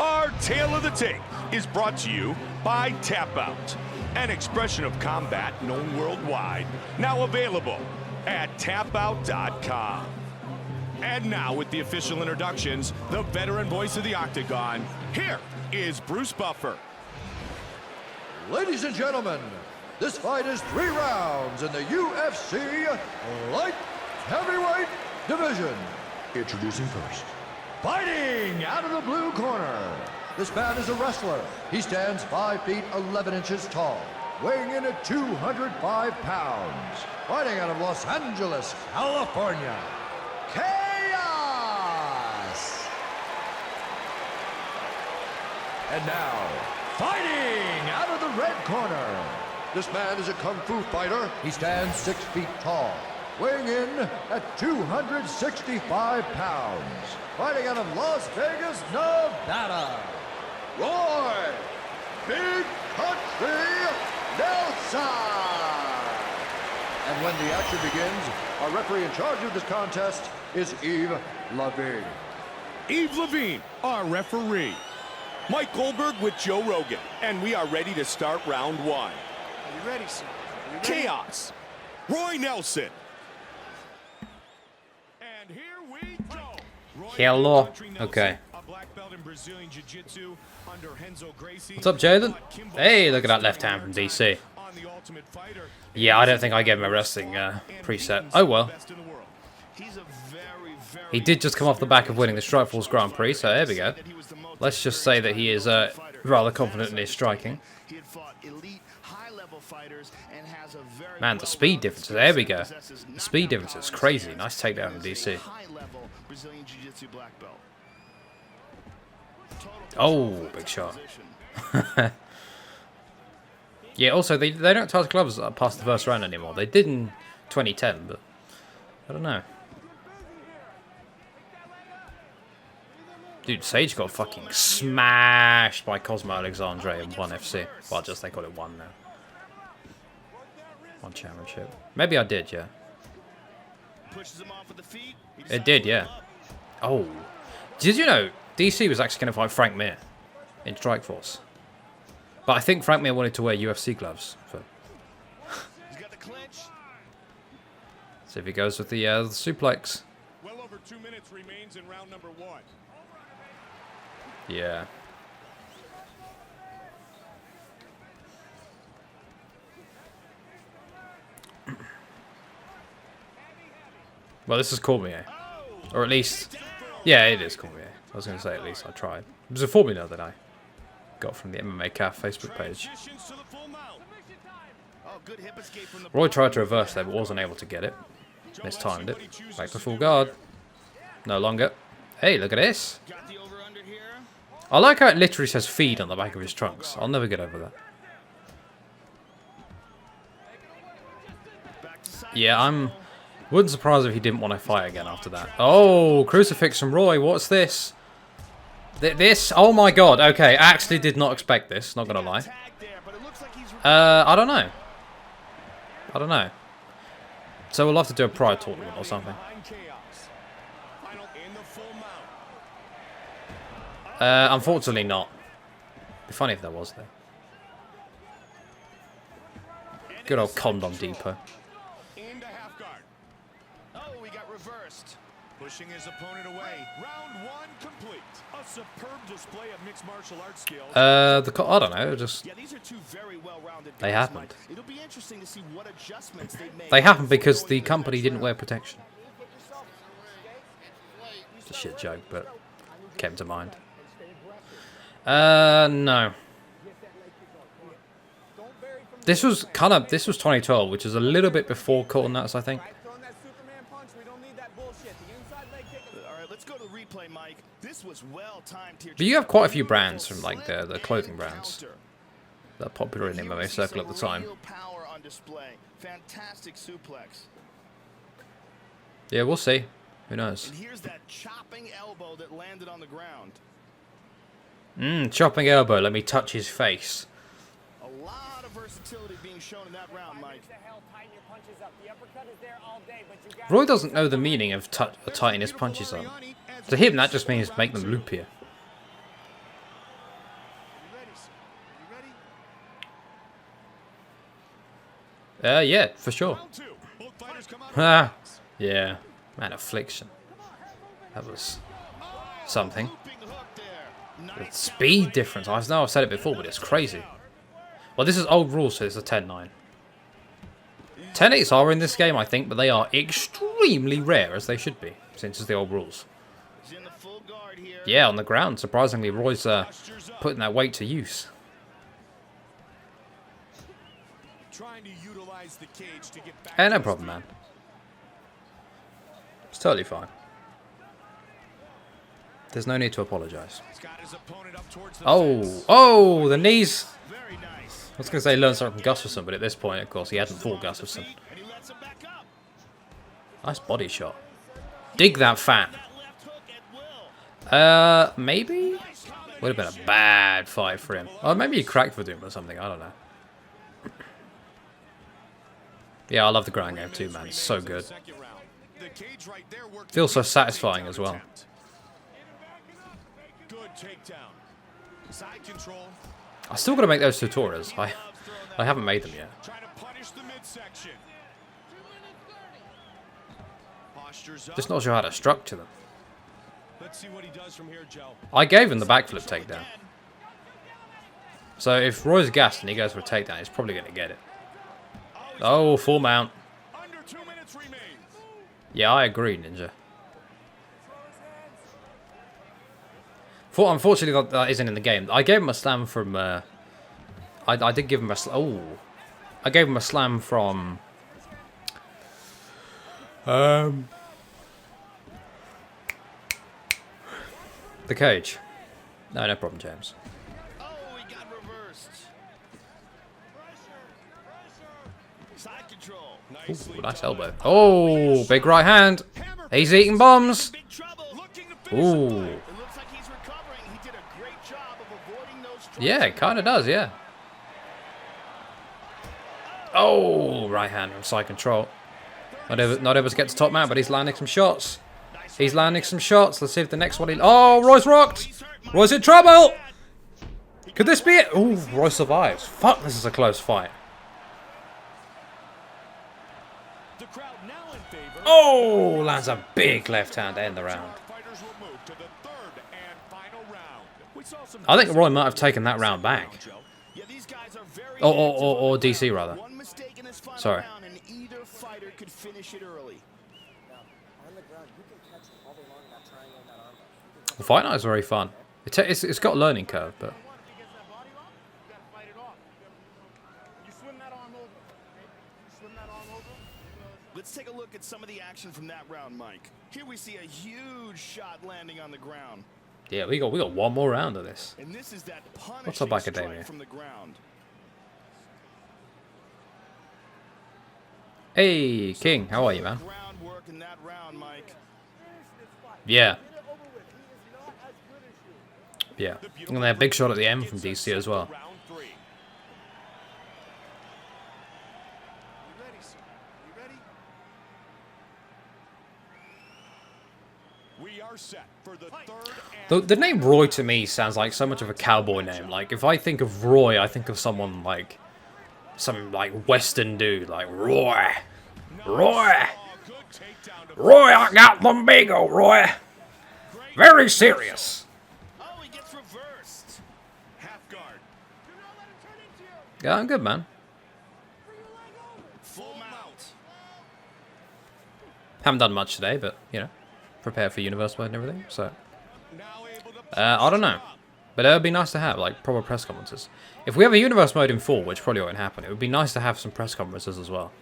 Our Tale of the Tape is brought to you by Tap Out, an expression of combat known worldwide, now available at tapout.com. And now with the official introductions, the veteran voice of the octagon, here is Bruce Buffer. Ladies and gentlemen, this fight is 3 rounds in the UFC Light Heavyweight Division. Introducing first. Fighting out of the blue corner. This man is a wrestler. He stands 5 feet 11 inches tall, weighing in at 205 pounds. Fighting out of Los Angeles, California. Chaos! And now, fighting out of the red corner. This man is a kung fu fighter. He stands 6 feet tall, weighing in at 265 pounds. Fighting out of Las Vegas, Nevada. Roy, Big Country Nelson. And when the action begins, our referee in charge of this contest is Yves Levine. Yves Levine, our referee. Mike Goldberg with Joe Rogan, and we are ready to start round 1. Are you ready, sir? Are you ready? Chaos. Roy Nelson. And here we go. Roy Hello. Country Nelson, Okay. a black belt in Brazilian Jiu-Jitsu under Renzo Gracie. What's up, Jaden? Hey, look at that left hand from DC. On the Ultimate Fighter. Yeah, I don't think I gave him a wrestling preset. Oh well. He did just come off the back of winning the Strikeforce Grand Prix, so there we go. Let's just say that he is rather confident in his striking. Man, the speed difference. There we go. The speed difference is crazy. Nice takedown from DC. Oh, big shot. Yeah, also, they don't touch gloves past the first round anymore. They did in 2010, but I don't know. Dude, Sage got fucking smashed by Cosmo Alexandre in 1 FC. Well, just they call it 1 now. 1 championship. Maybe I did, yeah. It did, yeah. Oh. Did you know DC was actually going to fight Frank Mir in Strikeforce? But I think Frank Mir wanted to wear UFC gloves. For... See if he goes with the suplex. Well over 2 minutes remains in round number 1. Yeah. Well, this is Cormier. Or at least... Yeah, it is Cormier. I was going to say at least I tried. It was a formula that I got from the MMA CAF Facebook page. Roy tried to reverse there, but wasn't able to get it. Mistimed it. Back to full guard. No longer. Hey, look at this. I like how it literally says feed on the back of his trunks. I'll never get over that. Yeah, wouldn't surprise if he didn't want to fight again after that. Oh, crucifix from Roy. What's this? This? Oh my god. Okay, I actually did not expect this. Not gonna lie. I don't know. I don't know. So we'll have to do a pride tournament or something. Unfortunately not. It'd be funny if there was though. Good old Condom Depot. Into half guard. Oh, he got reversed. Pushing his opponent away. Round 1 complete. A superb display of mixed martial arts skills. I don't know, just they happened. It'll be interesting to see what adjustments they make. They happened because the company didn't wear protection. It's a shit joke, but came to mind. No. This was 2012, which is a little bit before Cotton Nuts, I think. But you have quite a few brands from like the clothing brands that are popular in the MMA circle at the time. Yeah, we'll see. Who knows? Here's that chopping elbow that landed on the ground. Chopping elbow. Let me touch his face. A lot of versatility being shown in that round, Mike. Roy doesn't know the meaning of tightening his punches up. To him, that just means make them loopier. Yeah, for sure. Ah, yeah. Man, affliction. That was something. The speed difference. I know I've said it before, but it's crazy. Well, this is old rules, so it's a 10-9. 10-8s are in this game, I think, but they are extremely rare, as they should be, since it's the old rules. Yeah, on the ground, surprisingly, Roy's putting that weight to use. No problem, man. It's totally fine. There's no need to apologize. Oh, the knees. I was going to say learn something from Gustafsson, but at this point, of course, he hadn't fought Gustafsson. Nice body shot. Dig that fan. Maybe? Would have been a bad fight for him. Or maybe he cracked for him or something, I don't know. Yeah, I love the ground game too, man. It's so good. Feels so satisfying as well. I still got to make those tutorials. I haven't made them yet. Just not sure how to structure them. I gave him the backflip takedown. So if Roy's gassed and he goes for a takedown, he's probably going to get it. Oh, full mount. Yeah, I agree, Ninja. Unfortunately, that isn't in the game. I gave him a slam from... I did give him a... I gave him a slam from... the cage. No problem, James. Oh, he got reversed. Side control. Ooh, nice elbow. Oh, big right hand. He's eating bombs. Ooh. Yeah, it kind of does, yeah. Oh, right hand from side control. Not able to get to top mount, but he's landing some shots. He's landing some shots. Let's see if the next one... Oh, Roy's rocked. Roy's in trouble. Could this be it? Ooh, Roy survives. Fuck, this is a close fight. Oh, lands a big left hand to end the round. I think Roy might have taken that round back. Or DC, rather. Sorry. The fight night is very fun. It's got a learning curve, but... Let's take a look at some of the action from that round, Mike. Here we see a huge shot landing on the ground. Yeah, we got one more round of this. And this is that What's up, Academia? from the ground. Hey, King, how are you, man? Groundwork in that round, Mike. Yeah. Yeah. And then a big shot at the end from DC as well. The name Roy to me sounds like so much of a cowboy name. Like, if I think of Roy, I think of someone like... some, like, Western dude. Like, Roy. Roy. Roy, I got lumbago, Roy. Very serious. Oh, he gets reversed. Half guard. Yeah, I'm good, man. Full mount. Haven't done much today, but, you know, prepare for Universe Mode and everything, so... I don't know. But it would be nice to have, like, proper press conferences. If we have a Universe Mode in full, which probably won't happen, it would be nice to have some press conferences as well.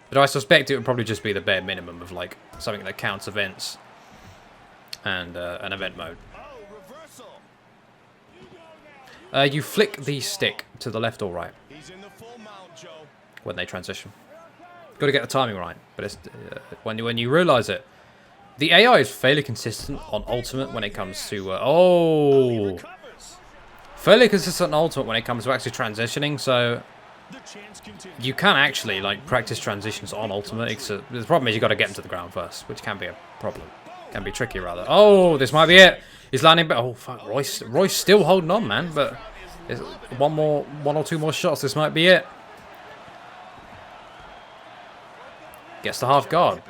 But I suspect it would probably just be the bare minimum of, like, something that counts events and an event mode. You flick the stick to the left or right when they transition. Got to get the timing right, but it's, when you realise it, the AI is fairly consistent on Ultimate when it comes to fairly consistent on Ultimate when it comes to actually transitioning. So you can actually like practice transitions on Ultimate. The problem is you got to get them to the ground first, which can be a problem. Can be tricky rather. Oh, this might be it. He's landing, but oh fuck, Roy's still holding on, man. But one or two more shots. This might be it. Gets the half guard.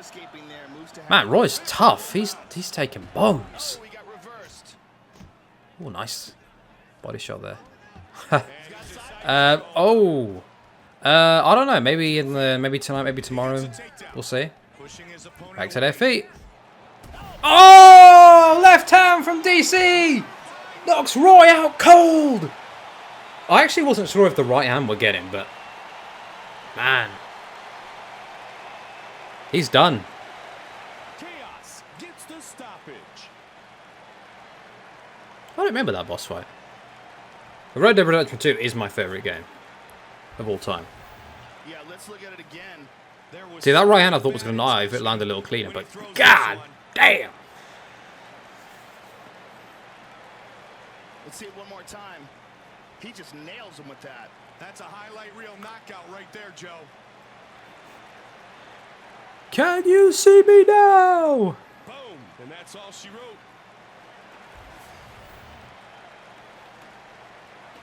Man, Roy's tough. He's taking bombs. Oh, nice body shot there. I don't know. Maybe maybe tonight, maybe tomorrow. We'll see. Back to their feet. Oh, left hand from DC knocks Roy out cold. I actually wasn't sure if the right hand would get him, but man, he's done. Chaos gets the stoppage. I don't remember that boss fight. The Red Dead Redemption 2 is my favorite game of all time. Yeah, let's look at it again. See, that right hand I thought was going to die if it landed a little cleaner, but god damn! Let's see it one more time. He just nails him with that. That's a highlight reel knockout right there, Joe. Can you see me now? Boom, and that's all she wrote.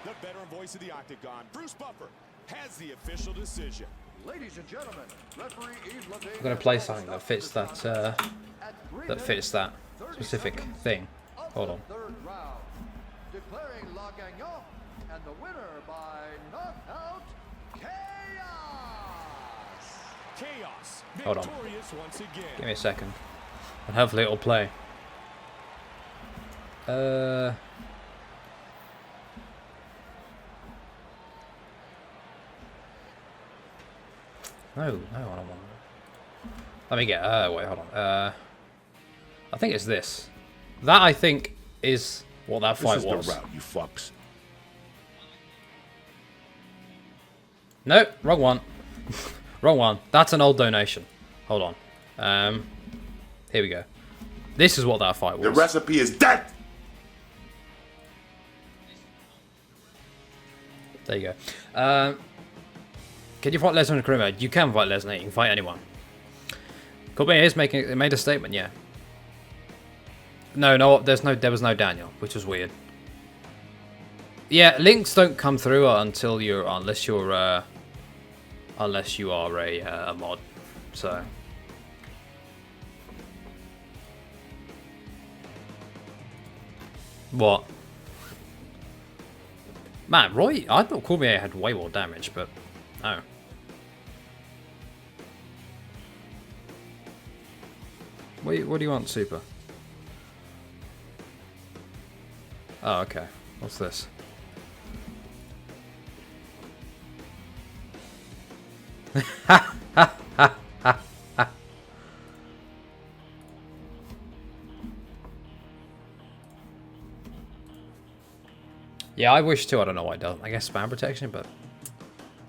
The veteran voice of the Octagon, Bruce Buffer, has the official decision. Ladies and gentlemen, referee Yves Levine I'm going to play something that fits that specific thing. Hold on. third round, declaring La Gagnant and the winner by knockout, Chaos. Chaos, Hold on. victorious once again. Give me a second. And hopefully it'll play. No, I don't want that. Let me get, wait, hold on. I think it's this. That, I think, is what that fight was. This is the route, you fucks. Nope, wrong one. Wrong one. That's an old donation. Hold on. Here we go. This is what that fight was. The recipe is dead! There you go. Can you fight Lesnar and Cormier? You can fight Lesnar. You can fight anyone. Cormier is made a statement. Yeah. No. There was no Daniel, which was weird. Yeah, links don't come through unless you are a mod. So. What? Man, Roy, I thought Cormier had way more damage, but no. What do you want, Super? Oh, okay. What's this? Yeah, I wish too. I don't know why it doesn't. I guess spam protection, but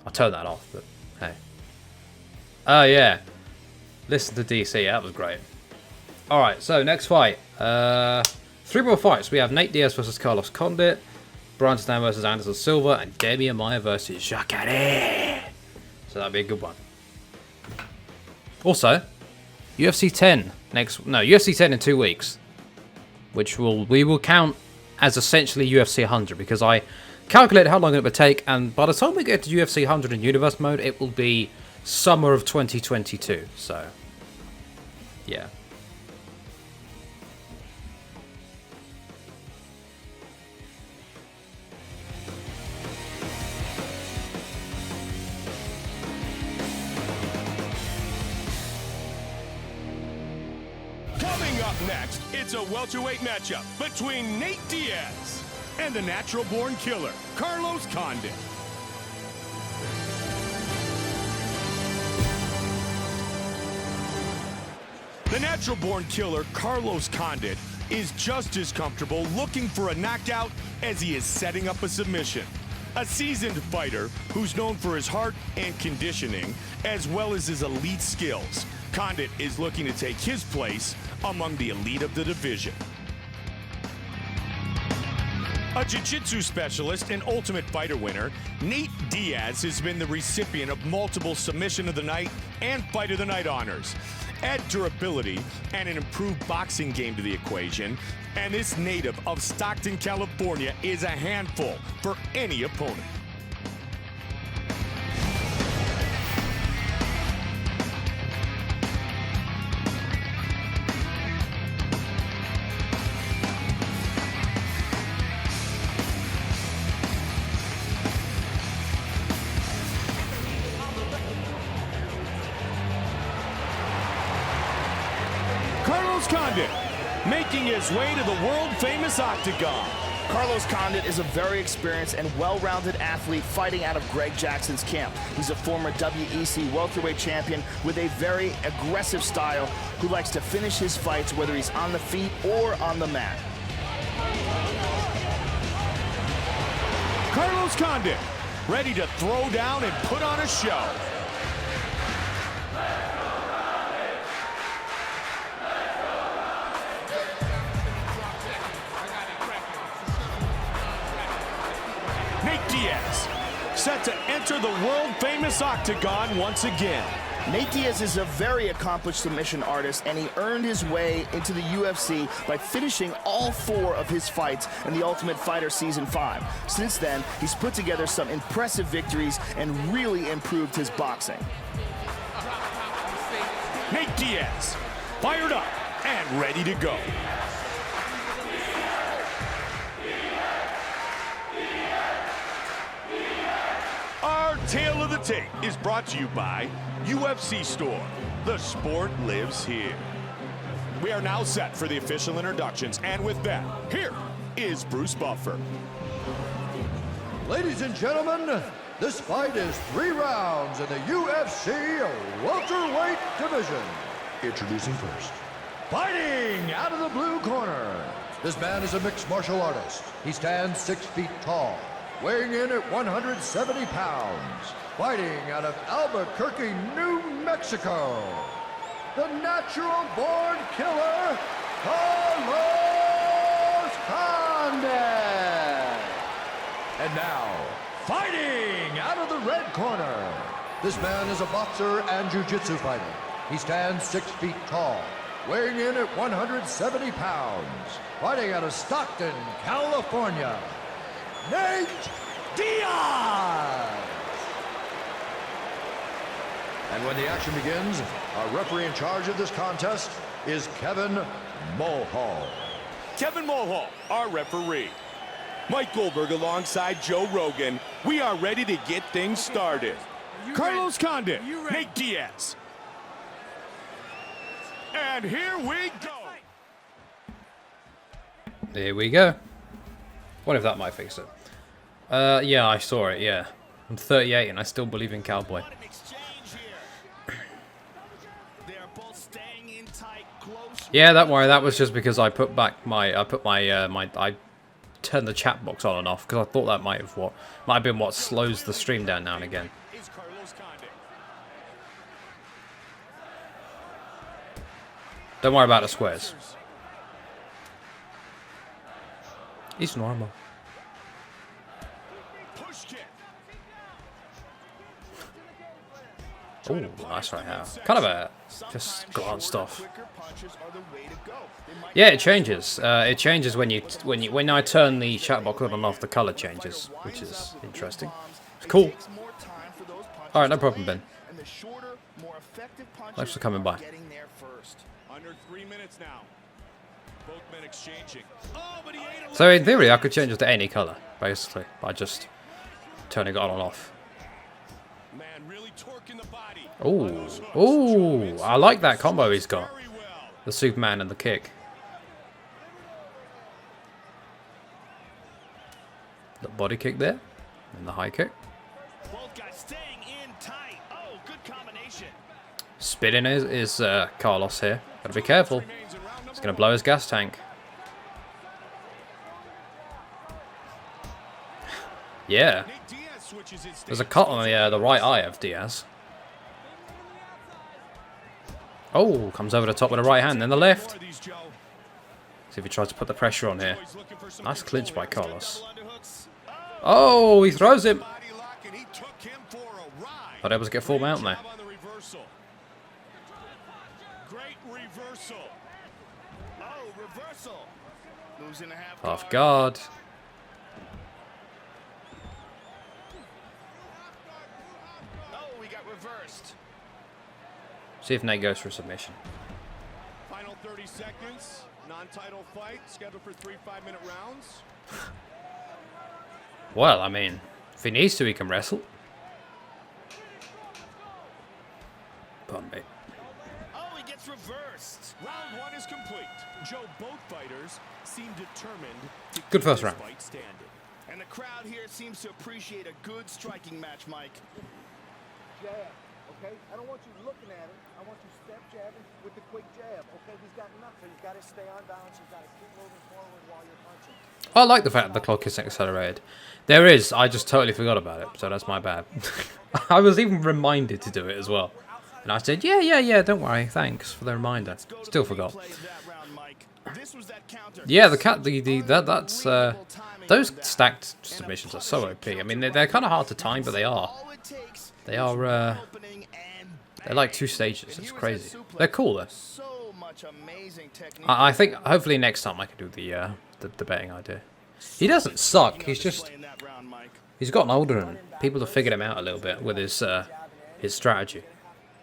I'll turn that off. But hey. Oh yeah. Listen to DC. That was great. All right. So next fight. 3 more fights. We have Nate Diaz versus Carlos Condit, Brian Stann versus Henderson Silva, and Demian Maia versus Jacaré. So that'll be a good one. Also, UFC 10 UFC 10 in 2 weeks, which we will count as essentially UFC 100 because I calculated how long it would take, and by the time we get to UFC 100 in Universe mode, it will be summer of 2022. So, yeah. Coming up next, it's a welterweight matchup between Nate Diaz and the natural-born killer, Carlos Condit. The natural-born killer, Carlos Condit, is just as comfortable looking for a knockout as he is setting up a submission. A seasoned fighter who's known for his heart and conditioning, as well as his elite skills, Condit is looking to take his place among the elite of the division. A jiu-jitsu specialist and Ultimate Fighter winner, Nate Diaz has been the recipient of multiple Submission of the Night and Fight of the Night honors. Add durability and an improved boxing game to the equation, and this native of Stockton, California is a handful for any opponent. making his way to the world-famous octagon. Carlos Condit is a very experienced and well-rounded athlete fighting out of Greg Jackson's camp. He's a former WEC welterweight champion with a very aggressive style who likes to finish his fights whether he's on the feet or on the mat. Carlos Condit, ready to throw down and put on a show. Diaz, set to enter the world-famous octagon once again. Nate Diaz is a very accomplished submission artist, and he earned his way into the UFC by finishing all 4 of his fights in The Ultimate Fighter Season 5. Since then, he's put together some impressive victories and really improved his boxing. Nate Diaz, fired up and ready to go. Our Tale of the Tape is brought to you by UFC Store. The sport lives here. We are now set for the official introductions, and with that, here is Bruce Buffer. Ladies and gentlemen, this fight is 3 rounds in the UFC welterweight division. Introducing first. Fighting out of the blue corner. This man is a mixed martial artist. He stands 6 feet tall, weighing in at 170 pounds. Fighting out of Albuquerque, New Mexico, the natural-born killer, Carlos Condit. And now, fighting out of the red corner. This man is a boxer and jiu-jitsu fighter. He stands 6 feet tall, weighing in at 170 pounds. Fighting out of Stockton, California, Nate Diaz. And when the action begins, our referee in charge of this contest is Kevin Mulhall. Kevin Mulhall, our referee. Mike Goldberg alongside Joe Rogan. We are ready to get things started. Carlos Condit, Nate Diaz. And here we go. Here we go. What if that might fix it? Yeah, I saw it, yeah. I'm 38 and I still believe in Cowboy. Yeah, don't worry, that was just because I put back my, I turned the chat box on and off because I thought that might have been what slows the stream down now and again. Don't worry about the squares. He's normal. Oh, nice right now. Kind of a just glanced off. Yeah, it changes. It changes when I turn the chat box on and off. The color changes, which is interesting. It's cool. All right, no problem, Ben. Thanks for coming by. Under 3 minutes now. Both men exchanging. So in theory, I could change it to any color, basically, by just turning it on and off. Oh, oh! I like that combo he's got. The Superman and the kick. The body kick there, and the high kick. Spitting is Carlos here. Gotta be careful. He's gonna blow his gas tank. Yeah. There's a cut on the right eye of Diaz. Oh, comes over the top with the right hand, then the left. See if he tries to put the pressure on here. Nice clinch by Carlos. Oh, he throws him. Not able to get full mount there. Off guard. See if Nate goes for a submission. Final 30 seconds. Non-title fight scheduled for 3 5-minute rounds. Well, I mean, if he needs to, he can wrestle. Pardon me. Oh, he gets reversed. Round 1 is complete. Joe, both fighters Good first round. And the crowd here seems to appreciate a good striking match, Mike. Jab, okay? I don't want you looking at him. I want you step jabbing with the quick jab, okay? He's got nothing. So he's got to stay on balance. He's got to keep moving forward while you're punching. I like the fact that the clock is accelerated. There is, I just totally forgot about it, so that's my bad. I was even reminded to do it as well. And I said, yeah, don't worry, thanks for the reminder. Still forgot. Yeah, that's those stacked submissions are so OP. I mean, they're kind of hard to time, but they are. They're like 2 stages. It's crazy. They're cool though. I think hopefully next time I can do the betting idea. He doesn't suck. He's gotten older and people have figured him out a little bit with his strategy.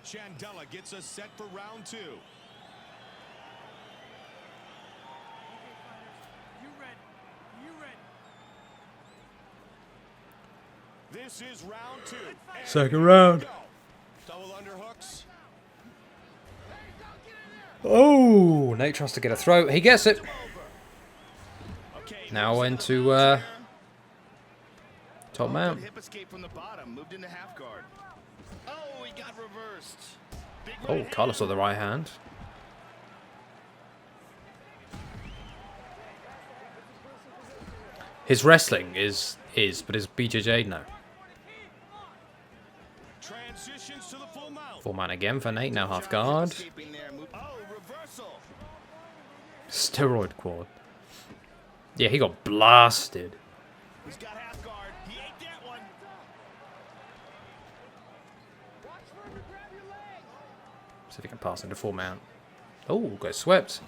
Chandela gets us set for round 2. This is round 2. Second round. Double underhooks. Oh, Nate tries to get a throw. He gets it. Now into top mount. Oh, Carlos with the right hand. His wrestling is, but his BJJ, no. Full mount again for Nate, now half guard. Steroid quad. Yeah, he got blasted. He's got half guard. He ate that one. See if he can pass into full mount. Oh, got swept.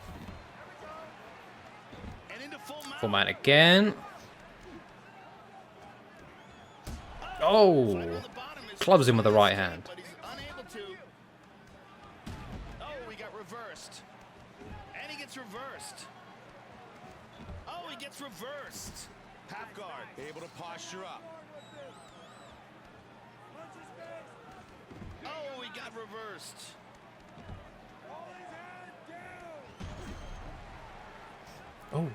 Full mount again. Oh, clubs him with the right hand. Oh, he got reversed. And he gets reversed. Oh, he gets reversed. Half guard. Able to posture up. Oh, he got reversed. Oh.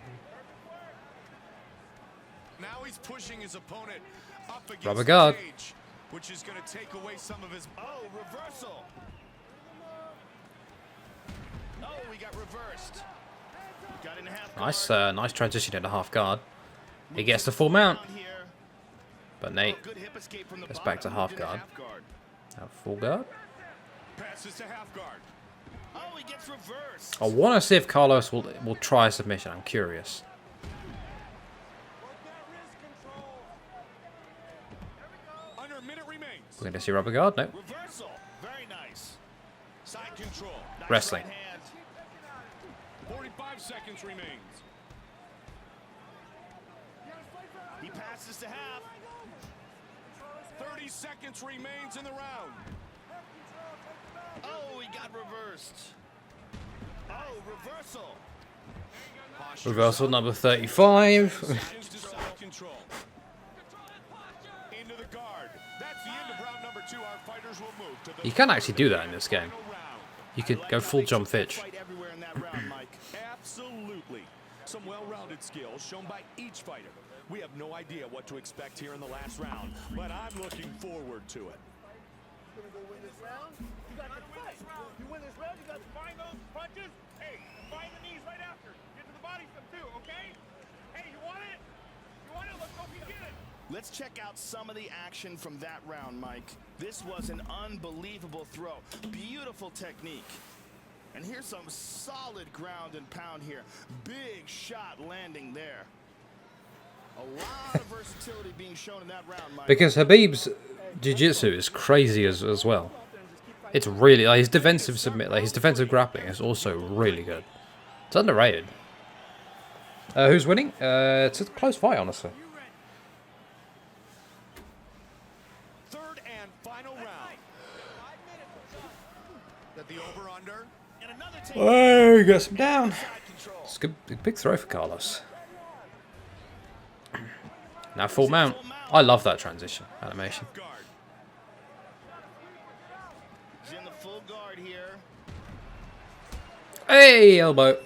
Now he's pushing his opponent up against Rubber guard. the cage, which is going to take away some of his... Oh, reversal. Oh, he got reversed. Got in half guard. Nice transition into half guard. He gets the full mount. But Nate gets back to half guard. Now full guard. Passes to half guard. Oh, he gets reversed. I want to see if Carlos will try a submission. I'm curious. Under a minute remains. We're going to see rubber guard. No. Reversal. Very nice. Side control. Nice Wrestling. right hand. 45 seconds remains. He passes to half. 30 seconds remains in the round. Oh, he got reversed. Oh, reversal. Reversal number 35. Into side control. Into the guard. That's the end of round number 2. Our fighters will move to the You can actually do that in this game. You could go full jump pitch. Fight everywhere in that round, Mike. Absolutely. Some well-rounded skills shown by each fighter. We have no idea what to expect here in the last round, but I'm looking forward to it. You gonna go win this round? You got to fight. You win this round, you got to find those punches. Hey, find the knees right after. Get to the body some too, okay? Hey, you want it? You want it? Let's go get it. Let's check out some of the action from that round, Mike. This was an unbelievable throw. Beautiful technique. And here's some solid ground and pound here. Big shot landing there. A lot of versatility being shown in that round, Mike. Because Habib's jiu-jitsu is crazy as well. It's really like his defensive his defensive grappling is also really good. It's underrated. Who's winning? It's a close fight, honestly. Third and final round. That the over-under. Oh, he gets him down. It's a good, big throw for Carlos. Now full mount. I love that transition animation. He's in the full guard here. Hey, elbow.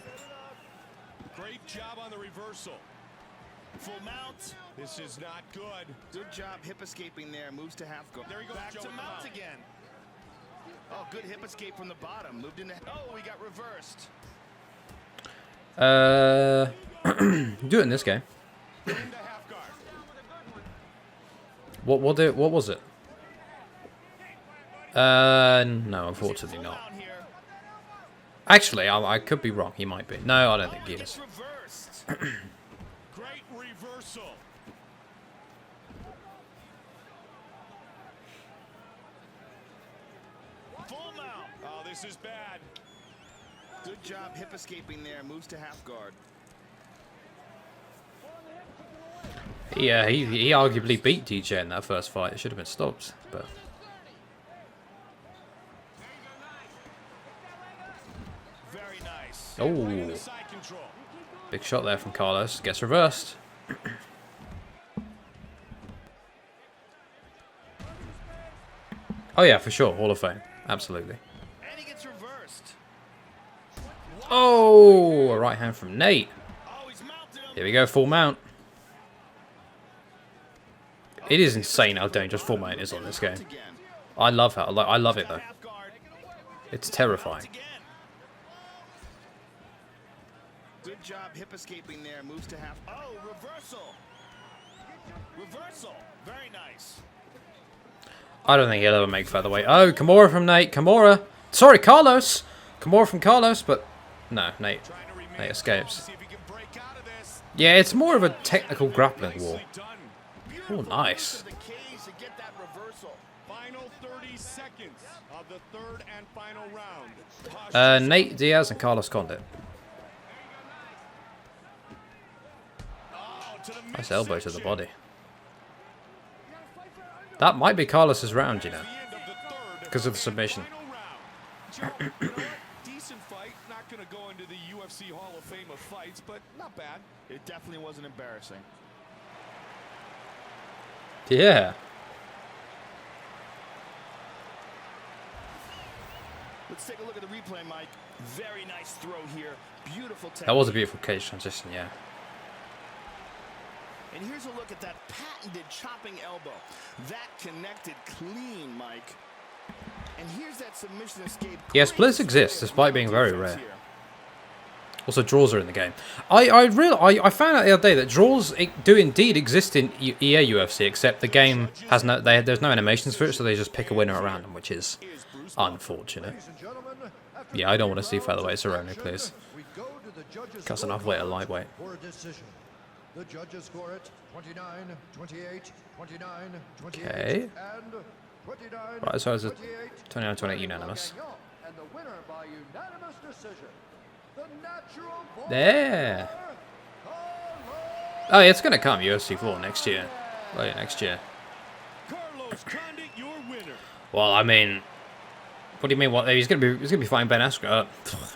Great job on the reversal. reversal. Full mount. This is not good. Good job hip escaping there. Moves to half guard. There he goes, Back Joe, to with mount the mount. again. Oh, good hip escape from the bottom. Moved into. Oh, we got reversed. Do it in this game. Into half guard. What was it? No, unfortunately not. Out here. Actually, I could be wrong. He might be. No, I don't think he Gets is. reversed. Great reversal. Full mount. Oh, this is bad. Good job hip escaping there. Moves to half guard. Yeah, he arguably beat DJ in that first fight. It should have been stopped, but Very nice. oh, Side control. big shot there from Carlos. Gets reversed. Oh yeah, for sure, Hall of Fame, absolutely. And he gets reversed. Oh, a right hand from Nate. Oh, he's mounted him. Here we go, full mount. It is insane how dangerous full mount is on this game. Again. I love how I love it though. Half guard. It's terrifying. Again. Good job hip escaping there. Moves to half. Oh, reversal. Reversal. Very nice. I don't think he'll ever make featherweight. Oh, Kimura from Nate. Kimura. Sorry, Carlos. Kimura from Carlos, but no, Nate. Trying to remain Nate escapes. calm, see if he can break out of this. Yeah, it's more of a technical grappling war. Nicely done. Oh, nice. The cage to get that reversal. Final 30 seconds of the third and final round. Nate Diaz and Carlos Condit. Oh, to the Nice elbow to the midsection. body. That might be Carlos's round, you know, The end of the third because of the submission. final round. Joe, you know what? Decent fight. Not going to go into the UFC Hall of Fame of fights, but not bad. It definitely wasn't embarrassing. Yeah. Let's take a look at the replay, Mike. Very nice throw here. Beautiful technique. That was a beautiful cage transition, yeah. And here's a look at that patented chopping elbow. That connected clean, Mike. And here's that submission escape. Yeah, splits exist despite being very rare. Also, draws are in the game. I found out the other day that draws do indeed exist in EA UFC, except the game has there's no animations for it, so they just pick a winner at random, which is unfortunate. Ladies and gentlemen, after Yeah, I don't want to see featherweight ceremony, action, please. we go to the judges' Cuts enough weight at lightweight. for a decision. The judges score it 29, 28, 29, 28, Okay. and 29. Right, so it's a 28, 29-28 unanimous. And the winner by unanimous decision, the natural born There. Carlos. Oh, yeah, it's going to come UFC 4 next year. Oh, yeah, next year. Carlos Condit, your winner. Well, I mean, what do you mean? What he's going to be fighting Ben Askren.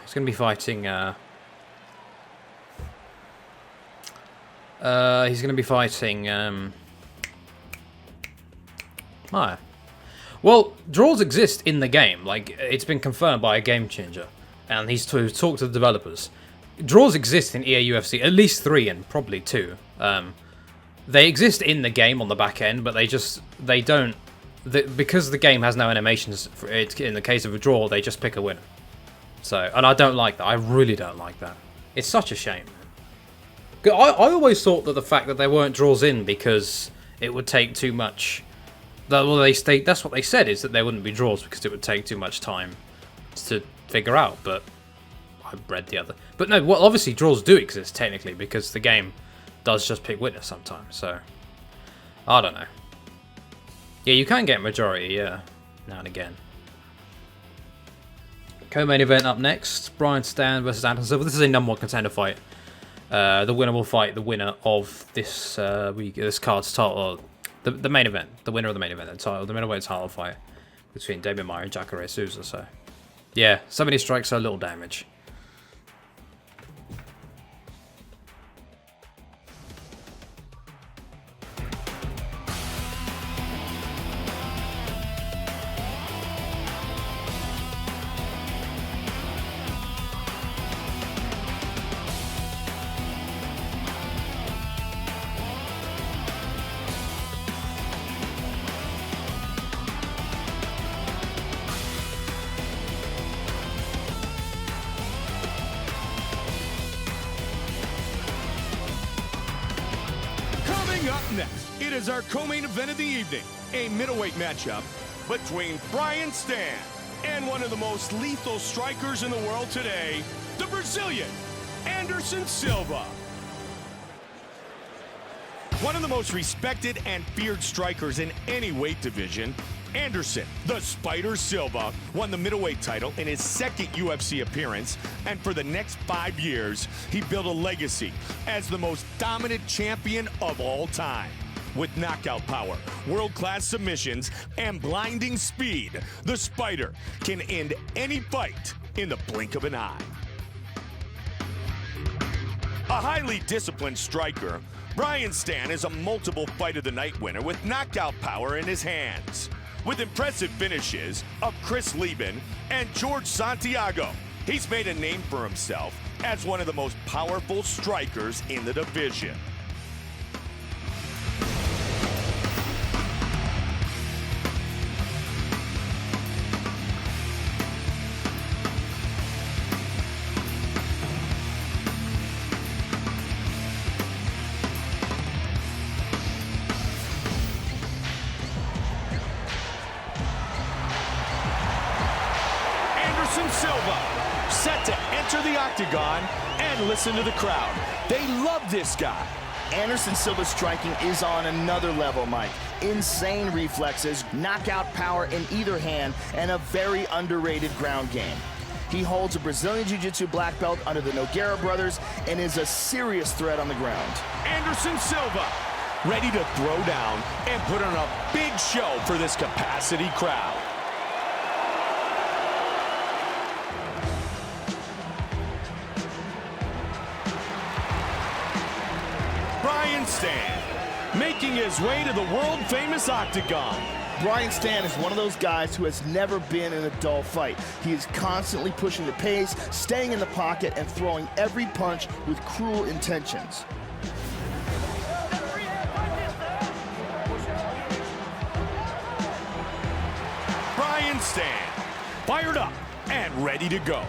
He's going to be fighting. He's going to be fighting. Maia. Well, draws exist in the game. Like, it's been confirmed by a game changer, and he's talked to the developers. Draws exist in EA UFC, at least 3 and probably 2. They exist in the game on the back end, but they don't. Because the game has no animations for it, in the case of a draw, they just pick a winner. So, and I don't like that. I really don't like that. It's such a shame. I always thought that the fact that there weren't draws in because it would take too much. Well, that's what they said, is that there wouldn't be draws because it would take too much time to figure out. But I read the other. But no, well, obviously draws do exist technically because the game does just pick winners sometimes. So I don't know. Yeah, you can get majority, yeah, now and again. Co-main event up next: Brian Stann versus Anderson Silva. This is a #1 contender fight. The winner will fight the winner of this this card's title, the main event. The winner of the main event, the middleweight title fight between Demian Maia and Jacaré Souza. So, yeah, so many strikes, so little damage. is our co-main event of the evening, a middleweight matchup between Brian Stann and one of the most lethal strikers in the world today, the Brazilian, Henderson Silva. One of the most respected and feared strikers in any weight division, Henderson, the Spider Silva, won the middleweight title in his second UFC appearance, and for the next 5 years, he built a legacy as the most dominant champion of all time. With knockout power, world-class submissions, and blinding speed, the Spider can end any fight in the blink of an eye. A highly disciplined striker, Brian Stann is a multiple fight of the night winner with knockout power in his hands. With impressive finishes of Chris Lieben and George Santiago, he's made a name for himself as one of the most powerful strikers in the division. Silva set to enter the octagon, and listen to the crowd. They love this guy. Anderson Silva's striking is on another level, Mike. Insane reflexes, knockout power in either hand, and a very underrated ground game. He holds a Brazilian Jiu-Jitsu black belt under the Nogueira brothers and is a serious threat on the ground. Henderson Silva, ready to throw down and put on a big show for this capacity crowd. Brian Stann, making his way to the world-famous octagon. Brian Stann is one of those guys who has never been in a dull fight. He is constantly pushing the pace, staying in the pocket, and throwing every punch with cruel intentions. Brian Stann, fired up and ready to go.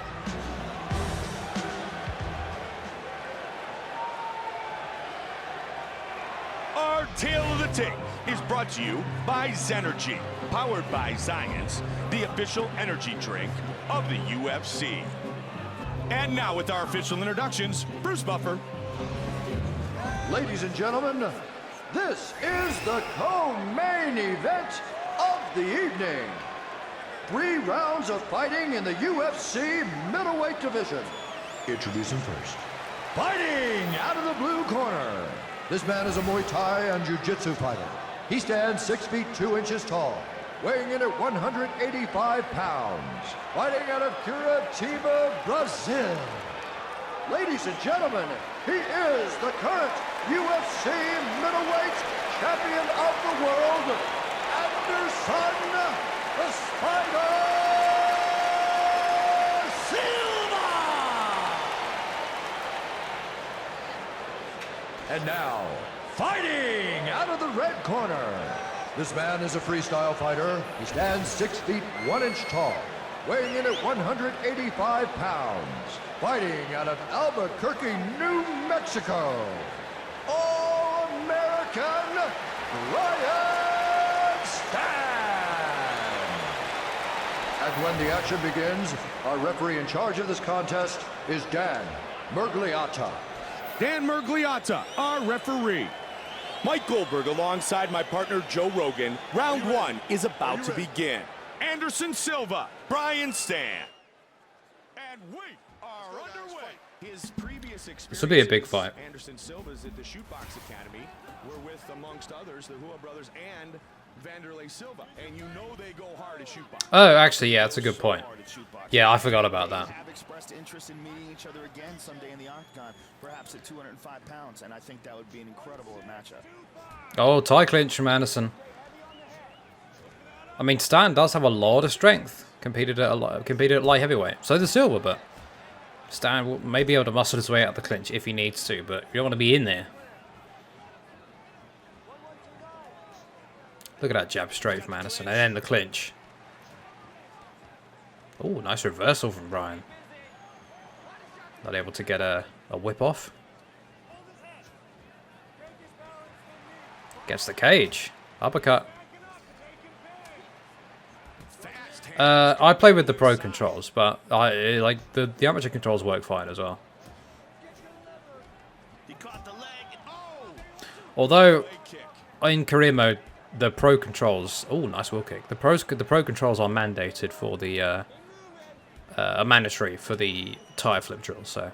Our Tale of the Tape is brought to you by Zenergy, powered by Science, the official energy drink of the UFC. And now with our official introductions, Bruce Buffer. Ladies and gentlemen, this is the co-main event of the evening. 3 rounds of fighting in the UFC middleweight division. Introducing first. Fighting out of the blue corner. This man is a Muay Thai and Jiu-Jitsu fighter. He stands 6 feet 2 inches tall, weighing in at 185 pounds, fighting out of Curitiba, Brazil. Ladies and gentlemen, he is the current UFC middleweight champion of the world, Henderson the Spider Silva! And now, fighting out of the red corner. This man is a freestyle fighter. He stands 6 feet 1 inch tall, weighing in at 185 pounds, fighting out of Albuquerque, New Mexico. All-American Brian Stann. And when the action begins, our referee in charge of this contest is Dan Murgliata. Dan Murgliata, our referee. Mike Goldberg alongside my partner Joe Rogan. Round 1 is about to begin. Henderson Silva, Brian Stann. And we are underway. His previous experience. This will be a big fight. Henderson Silva's at the Shootbox Academy. We're with, amongst others, the Hua brothers and Wanderlei Silva. And you know they go hard at Shootbox. Oh, actually, yeah, that's a good point. Yeah, I forgot about that. Have expressed interest in meeting each other again someday in the octagon, perhaps at 205 pounds, and I think that would be an incredible matchup. Oh, tie clinch from Anderson. I mean, Stann does have a lot of strength. Competed at light heavyweight. So does Silva, but Stann may be able to muscle his way out of the clinch if he needs to, but you don't want to be in there. Look at that jab straight from Anderson, and then the clinch. Oh, nice reversal from Brian. Not able to get a whip off. Gets the cage. Uppercut. I play with the pro controls, but I like the amateur controls work fine as well. Although in career mode, the pro controls. Oh, nice wheel kick. The pro controls are mandated for the are mandatory for the tire flip drill. So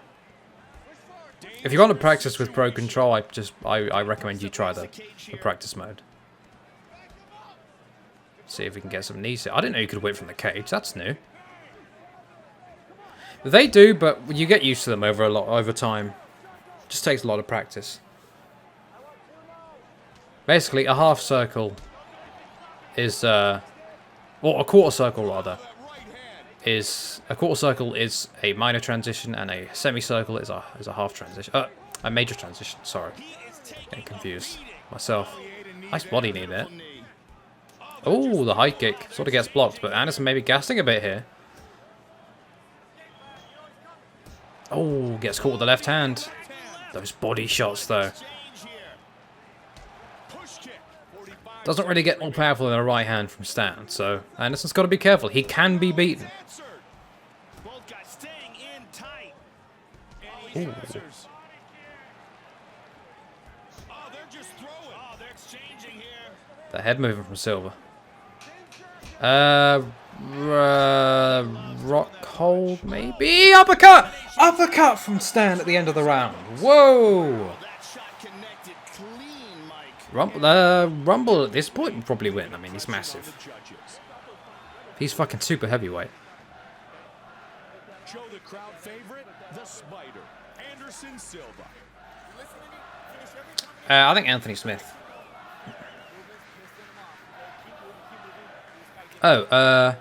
if you want to practice with pro control, I recommend you try the practice mode. See if we can get some knees here. I didn't know you could whip from the cage. That's new. They do, but you get used to them over time. Just takes a lot of practice. Basically, a half circle is, or a quarter circle rather, is a quarter circle is a minor transition, and a semicircle is a half transition. A major transition. Sorry, getting confused myself. Nice body knee there. Oh, the high kick sort of gets blocked, but Anderson maybe gassing a bit here. Oh, gets caught with the left hand. Those body shots, though. Doesn't really get more powerful than a right hand from Stann, so Anderson's got to be careful. He can be beaten. Ooh. The head movement from Silva. Rock hold, maybe? Uppercut! Uppercut from Stann at the end of the round. Whoa! Rumble at this point would probably win. I mean, he's massive. He's fucking super heavyweight. Show the crowd favorite, the Spider, Henderson Silva. I think Anthony Smith. Oh,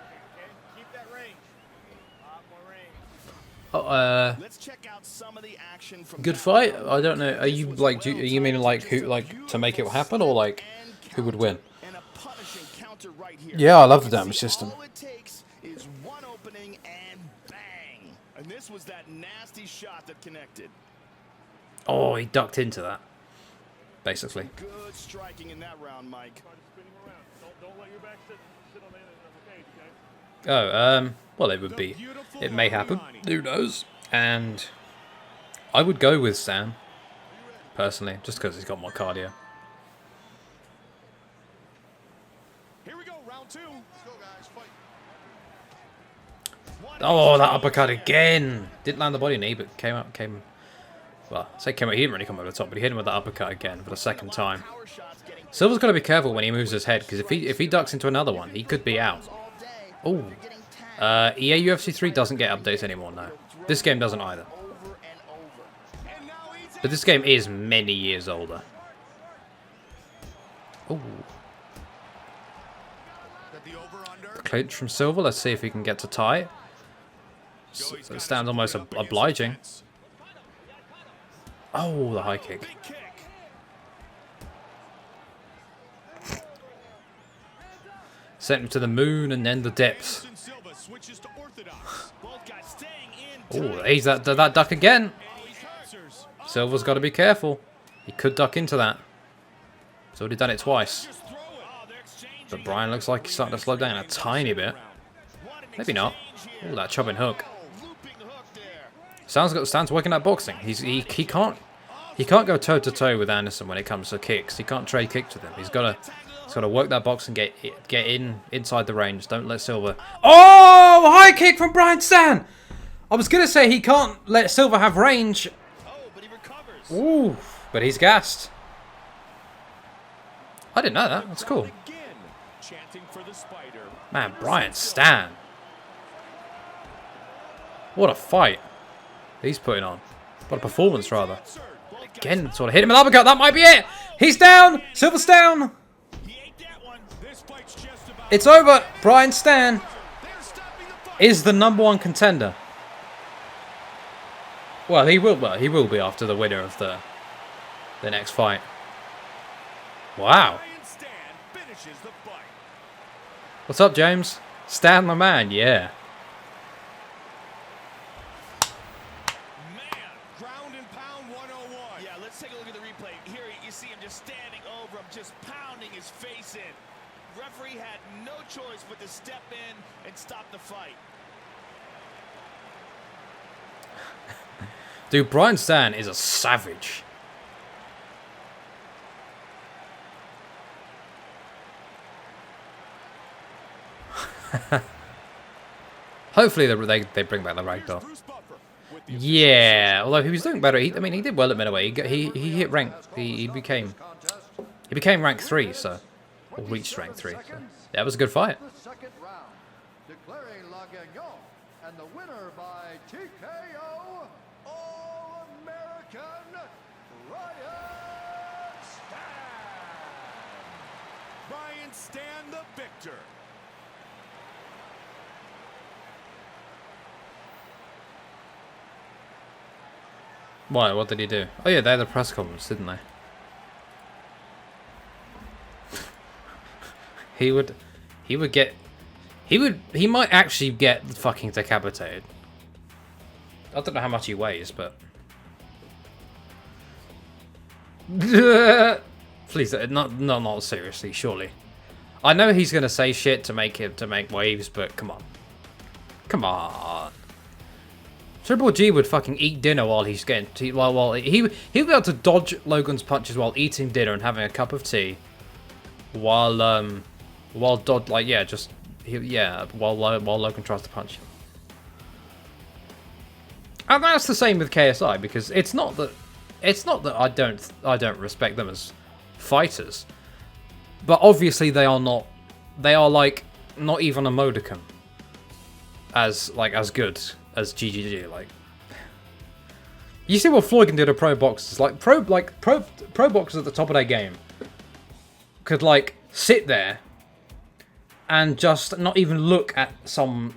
good fight. I don't know. Are you like? Are you meaning like who, like to make it happen, or like who would win? Yeah, I love the damage system. All it takes is one opening and bang. And this was that nasty shot that connected. Oh, he ducked into that. Basically. Good striking in that round, Mike. Don't let your back sit on the end of the cage, okay? Oh, well, it would be. It may happen. Who knows? And I would go with Stann, personally, just because he's got more cardio. Here we go, round 2. Let's go, guys. Fight. Oh, that uppercut again! Didn't land the body knee, but came. Well, I say came out. He didn't really come over the top, but he hit him with that uppercut again for the second time. Silva's got to be careful when he moves his head, because if he ducks into another one, he could be out. Oh. EA UFC 3 doesn't get updates anymore, no. This game doesn't either. But this game is many years older. Oh. Clinch from Silva. Let's see if he can get to tie. Stan's almost obliging. Oh, the high kick. Sent him to the moon and then the depths. Oh, he's that duck again. Silva's got to be careful. He could duck into that. He's already done it twice. But Brian looks like he's starting to slow down a tiny bit. Maybe not. Oh, that chopping hook. Stan's working at boxing. He can't go toe to toe with Anderson when it comes to kicks. He can't trade kicks with him. He's got to work that box and get inside the range. Don't let Silva. Oh, high kick from Brian Stann. I was gonna say he can't let Silva have range. Ooh, but he's gassed. I didn't know that. That's cool. Man, Brian Stann. What a fight he's putting on. What a performance, rather. Again, sort of hit him with an uppercut. That might be it. He's down. Silva's down. It's over. Brian Stann is the #1 contender. Well, he will be after the winner of the next fight. Wow. What's up, James? Stann my man, yeah. Ground and pound 101. Yeah, let's take a look at the replay. Here you see him just standing over him, just face in. Referee had no choice but to step in and stop the fight. Dude, Brian Stann is a savage. Hopefully they bring back the ragdoll. Yeah, although he was doing better. I mean, he did well at middleweight. He hit rank. He became rank 3, so or reached rank 3. So. That was a good fight. Declaring La Gagnon, and the winner by TKO, All-American Brian Stann, the victor. Why? What did he do? Oh yeah, they had the press conference, didn't they? He might actually get fucking decapitated. I don't know how much he weighs, but please, not seriously, surely. I know he's gonna say shit to make waves, but come on. Triple G would fucking eat dinner while he's getting tea. While he'll be able to dodge Logan's punches while eating dinner and having a cup of tea, while Logan tries to punch him. And that's the same with KSI, because it's not that I don't respect them as fighters, but obviously they are like not even a modicum as good as GGG. Like, you see what Floyd can do to pro boxers. Like pro boxers at the top of their game could like sit there and just not even look at some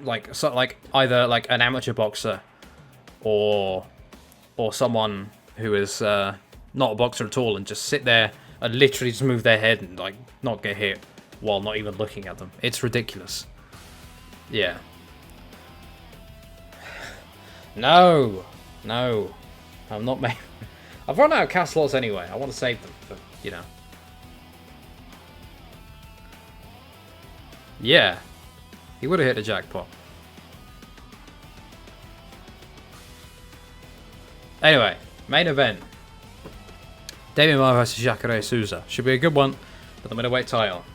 either like an amateur boxer or someone who is not a boxer at all, and just sit there and literally just move their head and like not get hit while not even looking at them. It's ridiculous. Yeah. No, I'm not making. I've run out of cast slots anyway. I want to save them for, you know. Yeah, he would have hit the jackpot. Anyway, main event. Demian Maia versus Jacaré Souza. Should be a good one for the middleweight title.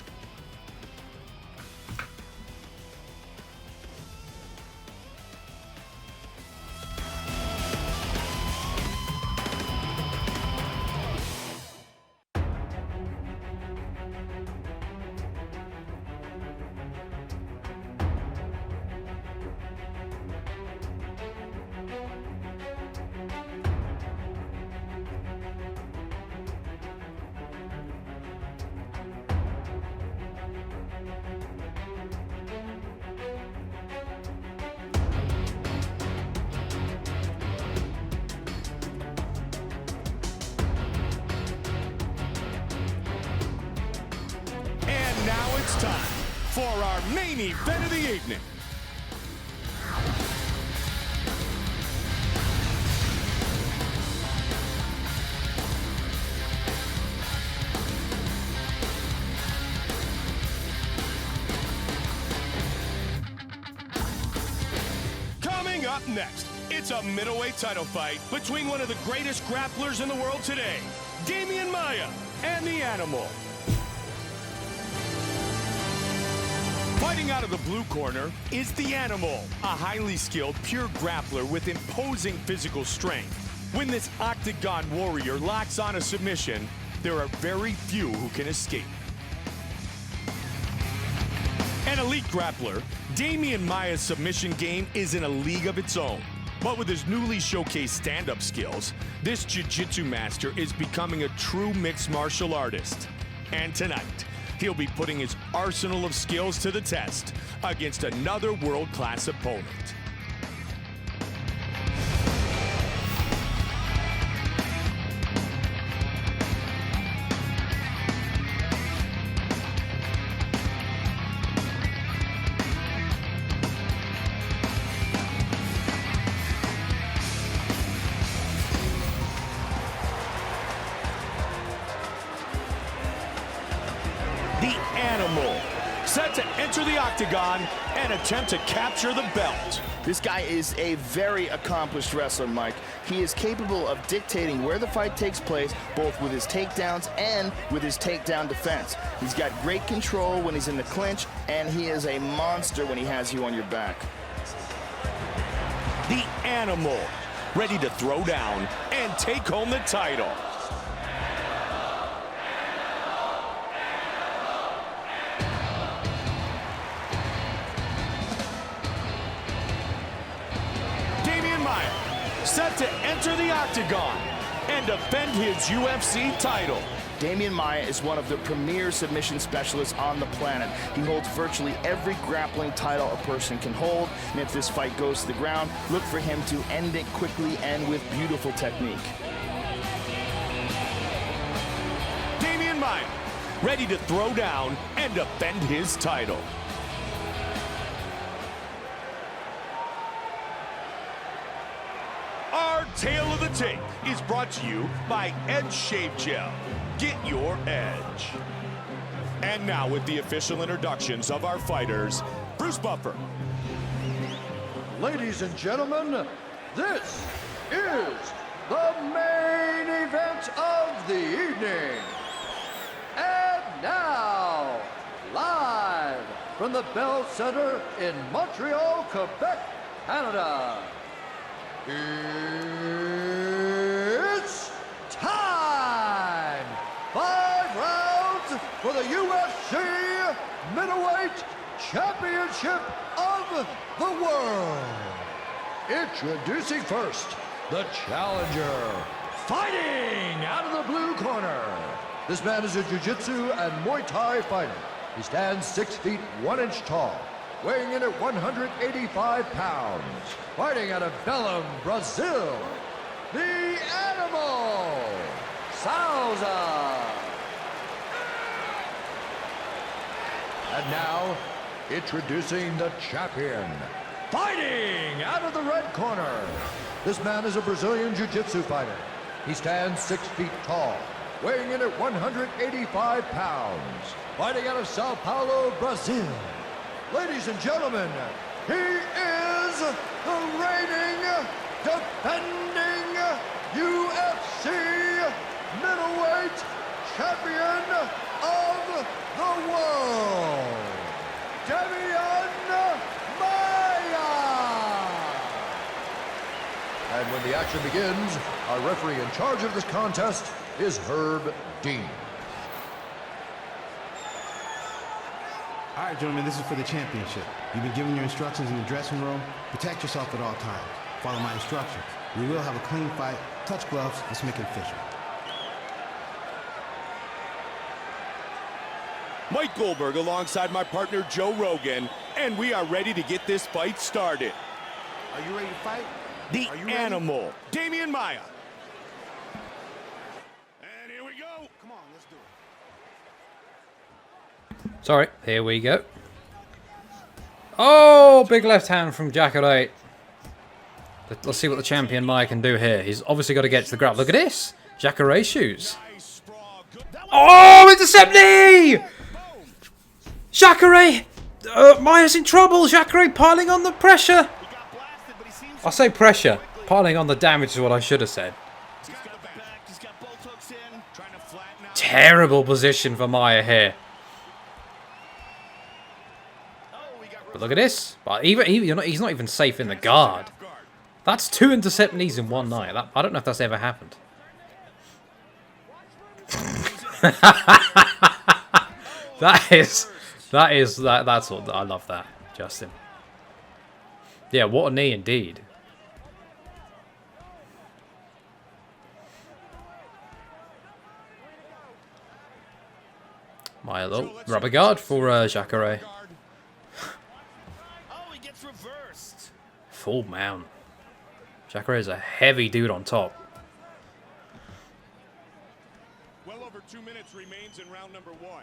Now it's time for our main event of the evening. Coming up next, it's a middleweight title fight between one of the greatest grapplers in the world today, Demian Maia and the Animal. Fighting out of the blue corner is the Animal, a highly skilled, pure grappler with imposing physical strength. When this octagon warrior locks on a submission, there are very few who can escape. An elite grappler, Demian Maia's submission game is in a league of its own. But with his newly showcased stand-up skills, this jiu-jitsu master is becoming a true mixed martial artist. And tonight, he'll be putting his arsenal of skills to the test against another world-class opponent. The Animal, set to enter the octagon and attempt to capture the belt. This guy is a very accomplished wrestler, Mike. He is capable of dictating where the fight takes place, both with his takedowns and with his takedown defense. He's got great control when he's in the clinch, and he is a monster when he has you on your back. The Animal, ready to throw down and take home the title. Maia, set to enter the octagon and defend his UFC title. Demian Maia is one of the premier submission specialists on the planet. He holds virtually every grappling title a person can hold, and if this fight goes to the ground, look for him to end it quickly and with beautiful technique. Demian Maia, ready to throw down and defend his title. Our Tale of the Tape is brought to you by Edge Shave Gel. Get your edge. And now with the official introductions of our fighters, Bruce Buffer. Ladies and gentlemen, this is the main event of the evening. And now, live from the Bell Center in Montreal, Quebec, Canada, it's time! 5 rounds for the UFC Middleweight Championship of the World. Introducing first, the challenger, fighting out of the blue corner. This man is a jiu-jitsu and Muay Thai fighter. He stands 6 feet 1 inch tall, weighing in at 185 pounds, fighting out of Belém, Brazil, the Animal, Souza. And now, introducing the champion, fighting out of the red corner. This man is a Brazilian jiu-jitsu fighter. He stands 6 feet tall, weighing in at 185 pounds, fighting out of Sao Paulo, Brazil. Ladies and gentlemen, he is the reigning, defending UFC middleweight champion of the world, Demian Maia. And when the action begins, our referee in charge of this contest is Herb Dean. All right, gentlemen, this is for the championship. You've been given your instructions in the dressing room. Protect yourself at all times. Follow my instructions. We will have a clean fight. Touch gloves. Let's make it official. Mike Goldberg alongside my partner Joe Rogan, and we are ready to get this fight started. Are you ready to fight? The Animal, Demian Maia. And here we go. Come on, let's do it. Sorry, here we go. Oh, big left hand from Jacaré. Let's see what the champion Maia can do here. He's obviously got to get to the ground. Look at this. Jacaré shoes. Oh, intercept knee! Jacaré! Maia's in trouble. Jacaré piling on the pressure. I say pressure. Piling on the damage is what I should have said. Terrible position for Maia here. But look at this. But he's not even safe in the guard. That's 2 intercept knees in one night. I don't know if that's ever happened. That's what I love that, Justin. Yeah, what a knee indeed. My little rubber guard for Jacaré. Oh, he gets reversed. Full mount. Jacaré is a heavy dude on top. Well over 2 minutes remains in round number 1.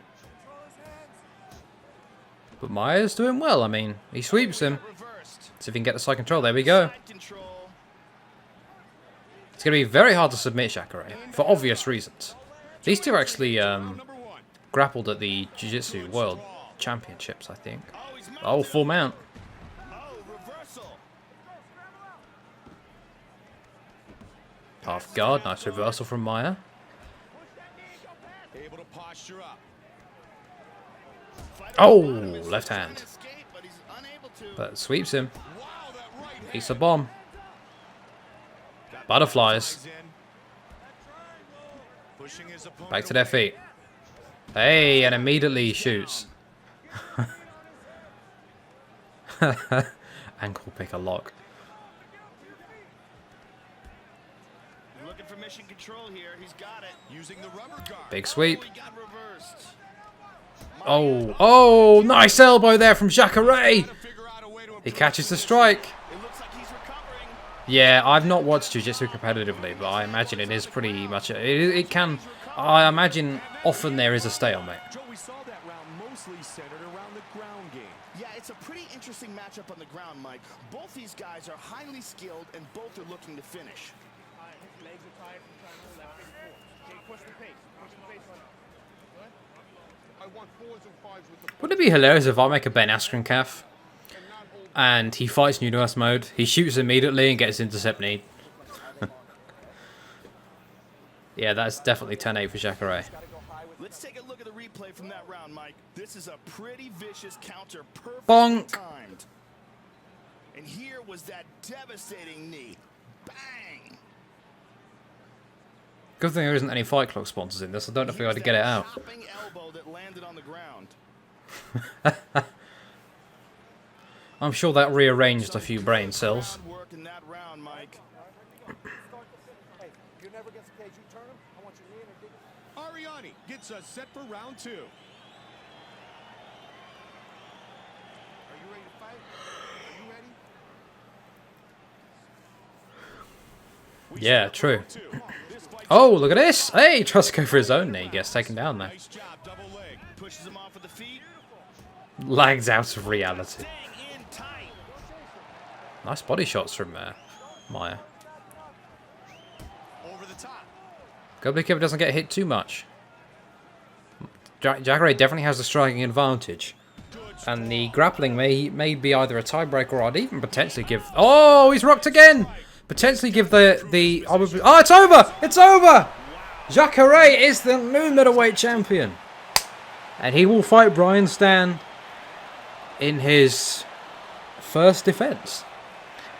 But Maia's doing well. I mean, he sweeps him. See if he can get the side control. There we go. It's going to be very hard to submit Jacaré for obvious reasons. These two are actually grappled at the Jiu-Jitsu World Championships, I think. Oh, full mount. Half guard, nice reversal from Maia. Able to posture up. Oh, left hand. But sweeps him. He's a bomb. Butterflies. Back to their feet. Hey, and immediately shoots. Ankle picker lock. Looking for mission control here. He's got it. Using the rubber guard. Big sweep. Oh, nice elbow there from Jacaré. He catches the strike. Yeah, I've not watched Jiu-Jitsu competitively, but I imagine it is pretty much... It can... I imagine often there is a stalemate. Joe, we saw that round mostly centered around the ground game. Yeah, it's a pretty interesting matchup on the ground, Mike. Both these guys are highly skilled, and both are looking to finish. Legs are tired from trying to hold that big force. Okay, push the pace. Push the pace on him. Good? I want 4s and 5s with the... Wouldn't it be hilarious if I make a Ben Askren calf and he fights Universe mode, he shoots immediately and gets intercept knee? Yeah, that's definitely 10-8 for Jacaré. Let's take a look at the replay from that round, Mike. This is a pretty vicious counter, perfectly Bonk. timed. And here was that devastating knee. Bang! Good thing there isn't any Fight Club sponsors in this. I don't know if we ought to get it out. Elbow that landed on the ground. I'm sure that rearranged a few brain cells. Work in that round, Mike. Hey, you never get the cage. You turn him. I want your knee and dig it. Ariani gets us set for round 2. Are you ready to fight? Are you ready? Yeah, true. Oh, look at this. Hey, he tries to go for his own knee. Gets taken down there. Nice job, double leg. Pushes him off with the feet. Lags out of reality. Staying in tight. Nice body shots from Maia. Over the top. Gotta be careful doesn't get hit too much. Jacaré definitely has the striking advantage. And the grappling may be either a tiebreaker or I'd even potentially give... Oh, he's rocked again! Potentially give the... Oh, it's over! It's over! Jacaré is the new middleweight champion. And he will fight Brian Stann in his first defense.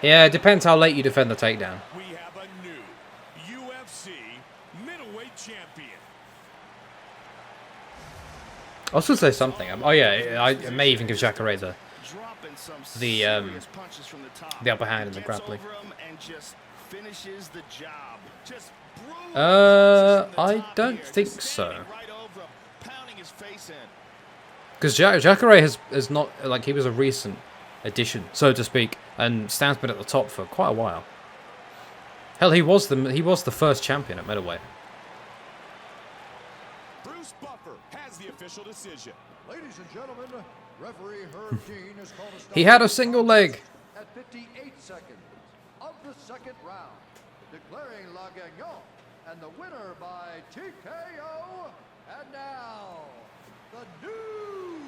Yeah, it depends how late you defend the takedown. We have a new UFC middleweight champion. I was going to say something. Oh yeah, I may even give Jacaré the upper hand in the grappling. I don't think so. Because Jacaré has not, like, he was a recent addition, so to speak, and Stann's been at the top for quite a while. Hell, he was the first champion at middleweight. Bruce Buffer has the official decision. Ladies and gentlemen, referee Herb Dean has called a stop He had a single leg. at 58 seconds of the second round, declaring La Gagnant and the winner by TKO. And now, the new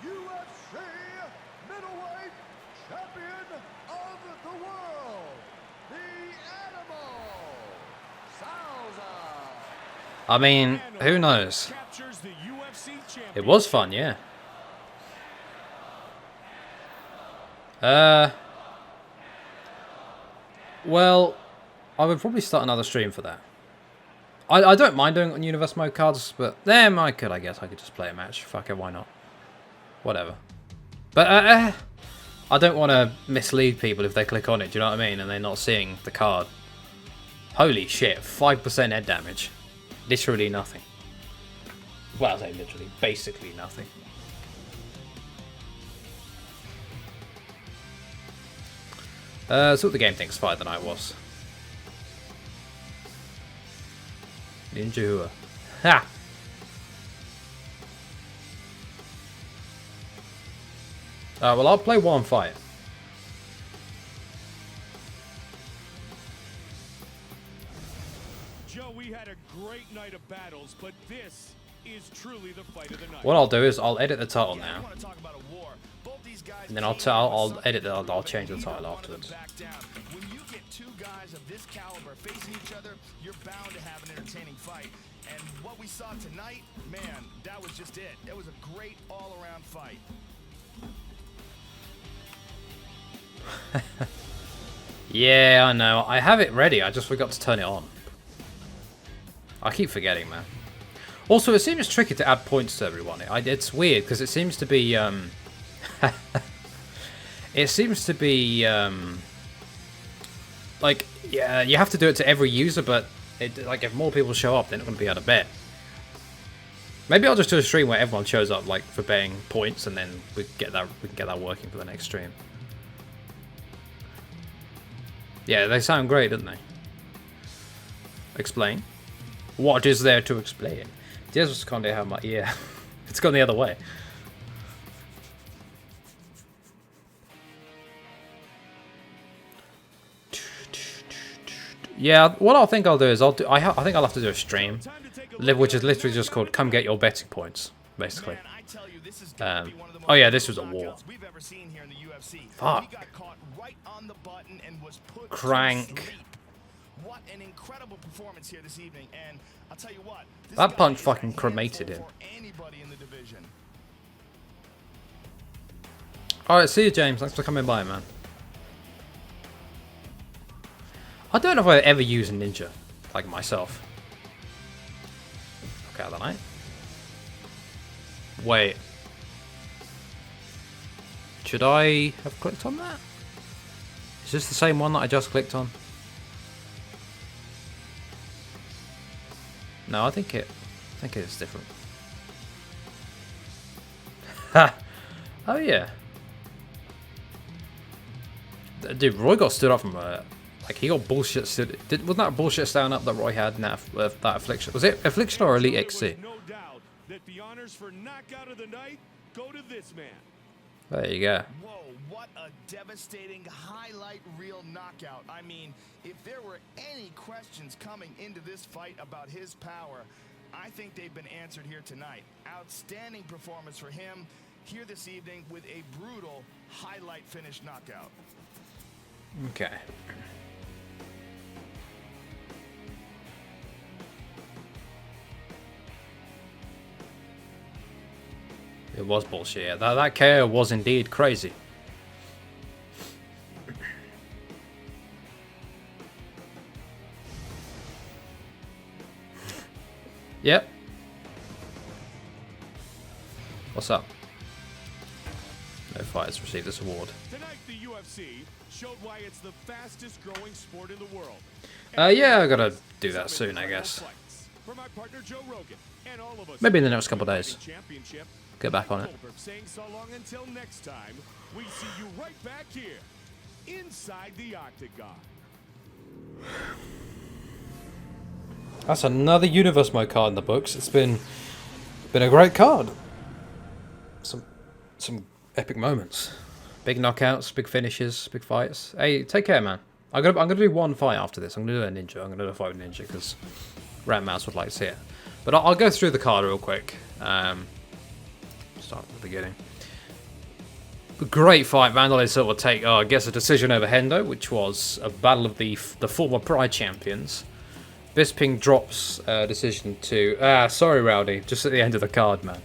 UFC middleweight champion of the world, the Animal, Souza. I mean, who knows? Captures the UFC champion. It was fun, yeah. Well, I would probably start another stream for that. I don't mind doing on Universe Mode cards, but I could, I guess. I could just play a match. Fuck it, why not? Whatever. But I don't want to mislead people if they click on it, do you know what I mean? And they're not seeing the card. Holy shit, 5% head damage. Literally nothing. Well, I say literally, basically nothing. So what the game thinks Fight the Night was. Ninja Hua. Ha! Well, I'll play one fight. Joe, we had a great night of battles, but this is truly the fight of the night. What I'll do is I'll edit the title now, and then I'll edit the I'll change the title afterwards. When you get two guys of this caliber facing each other, you're bound to have an entertaining fight. And what we saw tonight, man, that was just it. It was a great all-around fight. Yeah, I know. I have it ready. I just forgot to turn it on. I keep forgetting, man. Also, it seems tricky to add points to everyone. It's weird because it seems to be it seems to be like, yeah, you have to do it to every user, but like if more people show up, they're not going to be able to bet. Maybe I'll just do a stream where everyone shows up, like for betting points, and then we can get that working for the next stream. Yeah, they sound great, don't they? Explain. What is there to explain? Diaz just can't have my ear. It's gone the other way. Yeah, what I think I'll do is I think I'll have to do a stream, which is literally just called "Come Get Your Betting Points," basically. Oh yeah, this was a war. Fuck. Crank. What an incredible performance here this evening, and I'll tell you what, That punch fucking cremated him. Alright, see you, James. Thanks for coming by, man. I don't know if I ever use a ninja, like myself. Okay, out of the night. Wait. Should I have clicked on that? Is this the same one that I just clicked on? No, I think it is different. Ha! Oh yeah. Dude, Roy got stood up from like he got bullshit stood. Wasn't that bullshit stand up that Roy had in that Affliction? Was it Affliction or Elite XC? No doubt that the honors for knockout of the night go to this man. There you go. Whoa, what a devastating highlight reel knockout. I mean, if there were any questions coming into this fight about his power, I think they've been answered here tonight. Outstanding performance for him here this evening with a brutal highlight finish knockout. Okay. It was bullshit. Yeah. That KO was indeed crazy. Yep. What's up? No fighters received this award. Tonight, the UFC showed why it's the fastest growing sport in the world. Yeah, I gotta do that soon, I guess. For my partner Joe Rogan and all of us, maybe in the next couple of days. Championship. Get back on it. Saying so long until next time, we see you right back here inside the octagon. That's another Universe Mode card in the books. It's been a great card. Some epic moments, big knockouts, big finishes, big fights. Hey, take care, man. I'm gonna do one fight after this. I'm gonna do a ninja. I'm gonna do a fight with ninja because Rat Mouse would like to see it. But I'll go through the card real quick. Start at the beginning. Great fight. Wanderlei Silva gets a decision over Hendo, which was a battle of the former Pride champions. Bisping drops decision to... sorry, Rowdy. Just at the end of the card, man.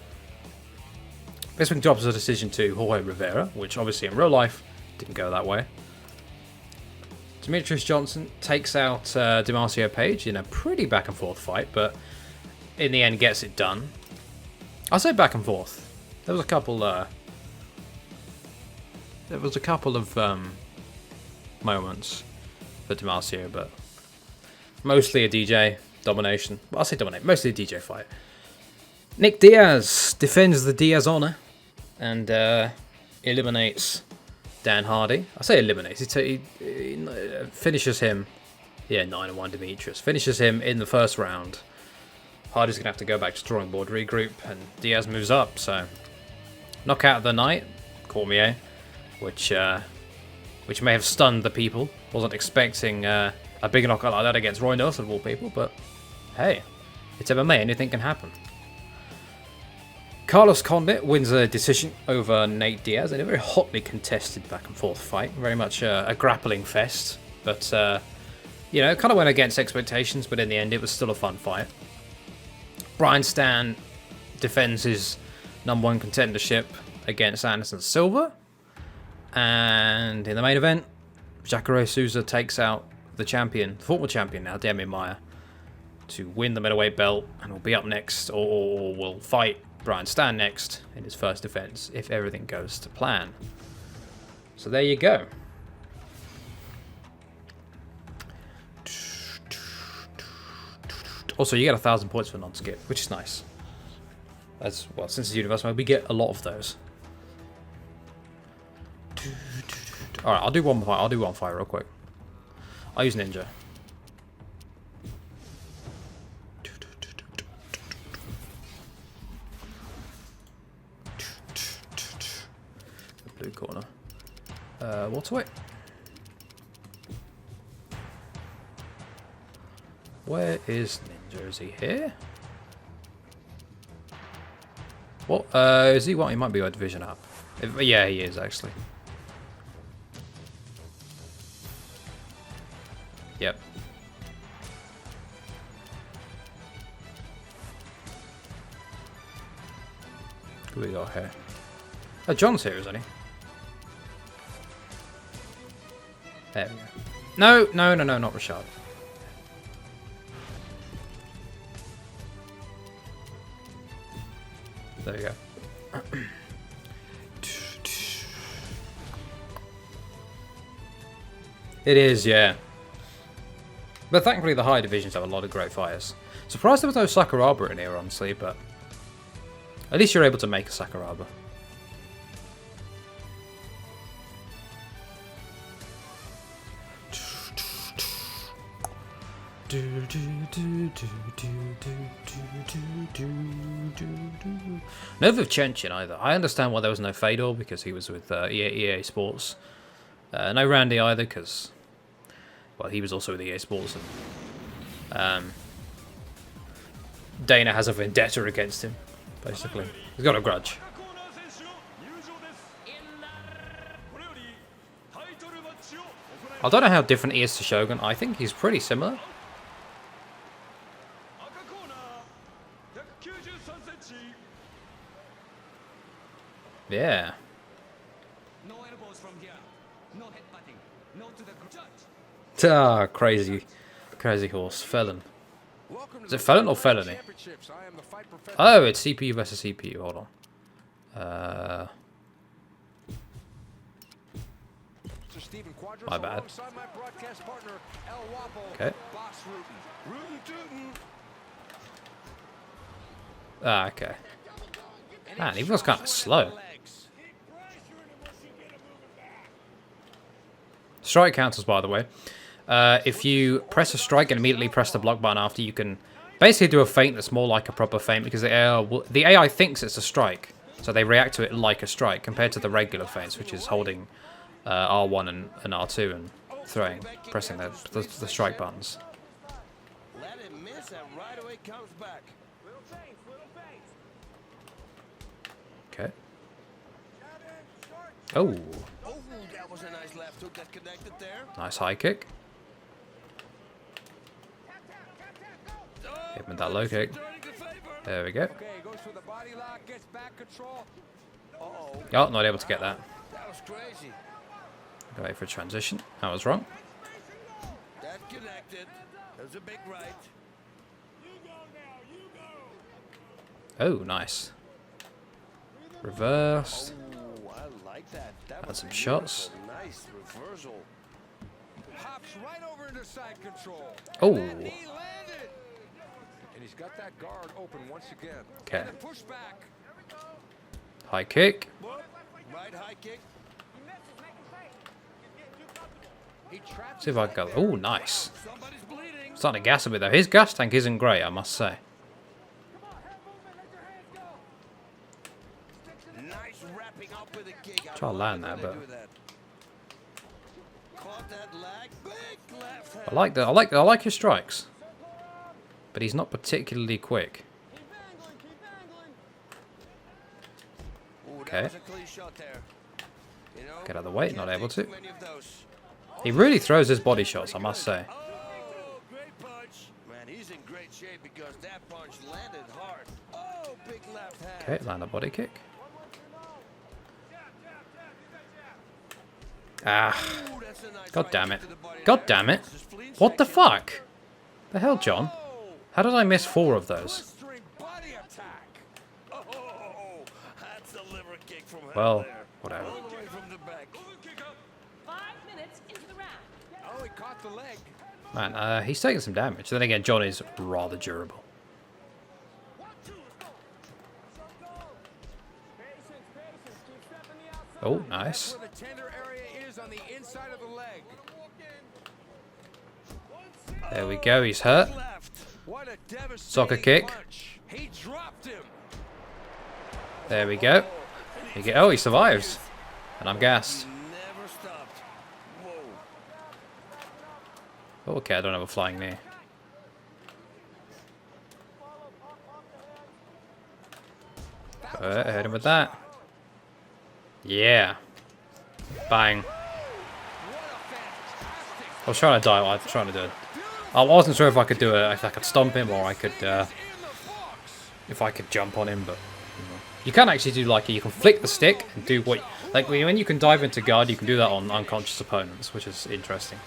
Bisping drops a decision to Jorge Rivera, which obviously in real life didn't go that way. Demetrious Johnson takes out Damacio Page in a pretty back and forth fight, but in the end gets it done. I say back and forth. There was a couple of moments for Damacio, but mostly a DJ domination. Well, I'll say dominate. Mostly a DJ fight. Nick Diaz defends the Diaz honor and eliminates Dan Hardy. I say eliminates. He finishes him. Yeah, 9-1 Demetrious. Finishes him in the first round. Hardy's going to have to go back to drawing board, regroup, and Diaz moves up, so... Knockout of the night, Cormier, which may have stunned the people. Wasn't expecting a big knockout like that against Roy Nelson of all people, but hey, it's MMA, anything can happen. Carlos Condit wins a decision over Nate Diaz in a very hotly contested back and forth fight. Very much a grappling fest. But, you know, it kind of went against expectations, but in the end it was still a fun fight. Brian Stann defends his #1 contendership against Anderson Silva. And in the main event, Jacaré Souza takes out the champion, the former champion now, Demian Maia, to win the middleweight belt, and will be up next, or will fight Brian Stann next in his first defense if everything goes to plan. So there you go. Also, you get 1,000 points for non-skip, which is nice. As well, since it's Universal Mode, we get a lot of those. Alright, I'll do one fight. I'll do one fight real quick. I'll use Ninja. The blue corner. Welterweight. Where is Ninja? Is he here? What? Is he what? He might be a division up. Yeah, he is actually. Yep. Who we got here? Oh, John's here, isn't he? There we go. No, no, no, no, not Rashad. There we go. It is, yeah. But thankfully the higher divisions have a lot of great fighters. Surprised there was no Sakuraba in here, honestly, but at least you're able to make a Sakuraba. No Vivchenchen either. I understand why there was no Fedor because he was with EA Sports. No Randy either because, well, he was also with EA Sports. And, Dana has a vendetta against him, basically. He's got a grudge. I don't know how different he is to Shogun. I think he's pretty similar. Yeah. Ah, crazy horse. Felon. Is it felon or felony? Oh, it's CPU versus CPU. Hold on. My bad. Okay. Ah, okay. Man, he was kind of slow. Strike counters, by the way. If you press a strike and immediately press the block button after, you can basically do a feint that's more like a proper feint because the AI thinks it's a strike. So they react to it like a strike compared to the regular feints, which is holding R1 and R2 and pressing the strike buttons. Let him miss and right away comes back. Okay. Oh. Oh, that was a nice left hook that connected there. Nice high kick. Hit him with that low kick. There we go. Oh, not able to get that. That was crazy. Go wait for a transition. That was wrong. That connected. That was a big right. Oh, nice. Reversed. Oh, I like that. Had some shots. Nice reversal. Hops right over into side control. Oh. And he landed. And he's got that guard open once again. Okay. Push back. High kick. Right high kick. See if I can go. Oh, nice. Starting to gas a bit though. His gas tank isn't great, I must say. Nice wrapping up with a kick. Try to land that, but Caught that leg. Big left hand. I like that. I like his strikes, but he's not particularly quick. Okay. Get out of the way, not able to. He really throws his body shots, I must say. Okay, land a body kick. Ah. God damn it. God damn it. What the fuck? The hell, John? How did I miss 4 of those? Well, whatever. 5 minutes into the round. Oh, he caught the leg. Man, he's taking some damage. Then again, John is rather durable. Oh, nice. Where the tender area is on the inside of the leg. There we go, he's hurt. What a devastating Soccer kick. punch. He dropped him. There we go. Oh, he survives. And I'm gassed. Never stopped. Whoa. Oh, okay, I don't have a flying knee. Hit him with that. Yeah. Bang. I was trying to die. I was trying to do it. I wasn't sure if I could do it, if I could stomp him or I could, if I could jump on him, but you can actually do like, you can flick the stick and do what, like when you can dive into guard, you can do that on unconscious opponents, which is interesting.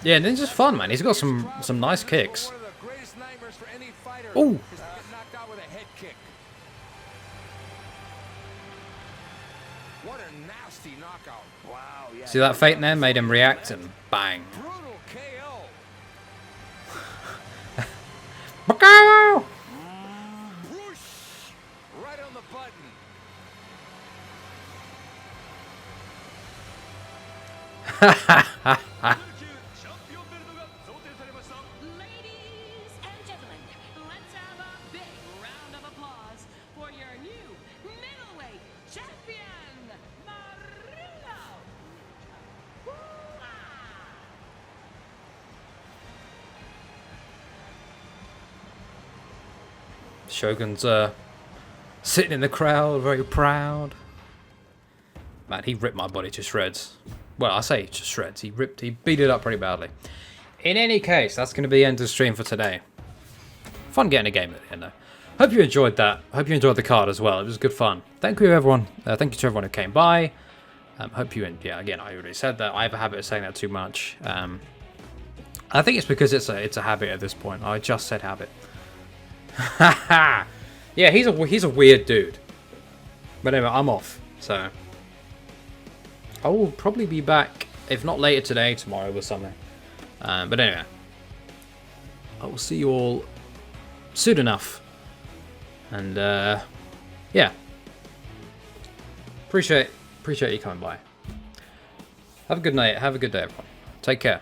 Yeah, and it's just fun, man. He's got some nice kicks. Oh. What a nasty knockout. Wow, yeah. See that feint there? Made him react and bang. Brutal KO. Bakao! Right on the button. Ladies and gentlemen, let's have a big round of applause for your new middleweight champion, Maria. Shogun's sitting in the crowd, very proud. Man, he ripped my body to shreds. Well, I say to shreds. He beat it up pretty badly. In any case, that's going to be the end of the stream for today. Fun getting a game at the end, though. Hope you enjoyed that. Hope you enjoyed the card as well. It was good fun. Thank you, everyone. Thank you to everyone who came by. Hope you, yeah, again, I already said that. I have a habit of saying that too much. I think it's because it's a habit at this point. I just said habit. Yeah, he's a weird dude. But anyway, I'm off. So I will probably be back, if not later today, tomorrow or something. But anyway, I will see you all soon enough. And yeah, appreciate you coming by. Have a good night. Have a good day, everyone. Take care.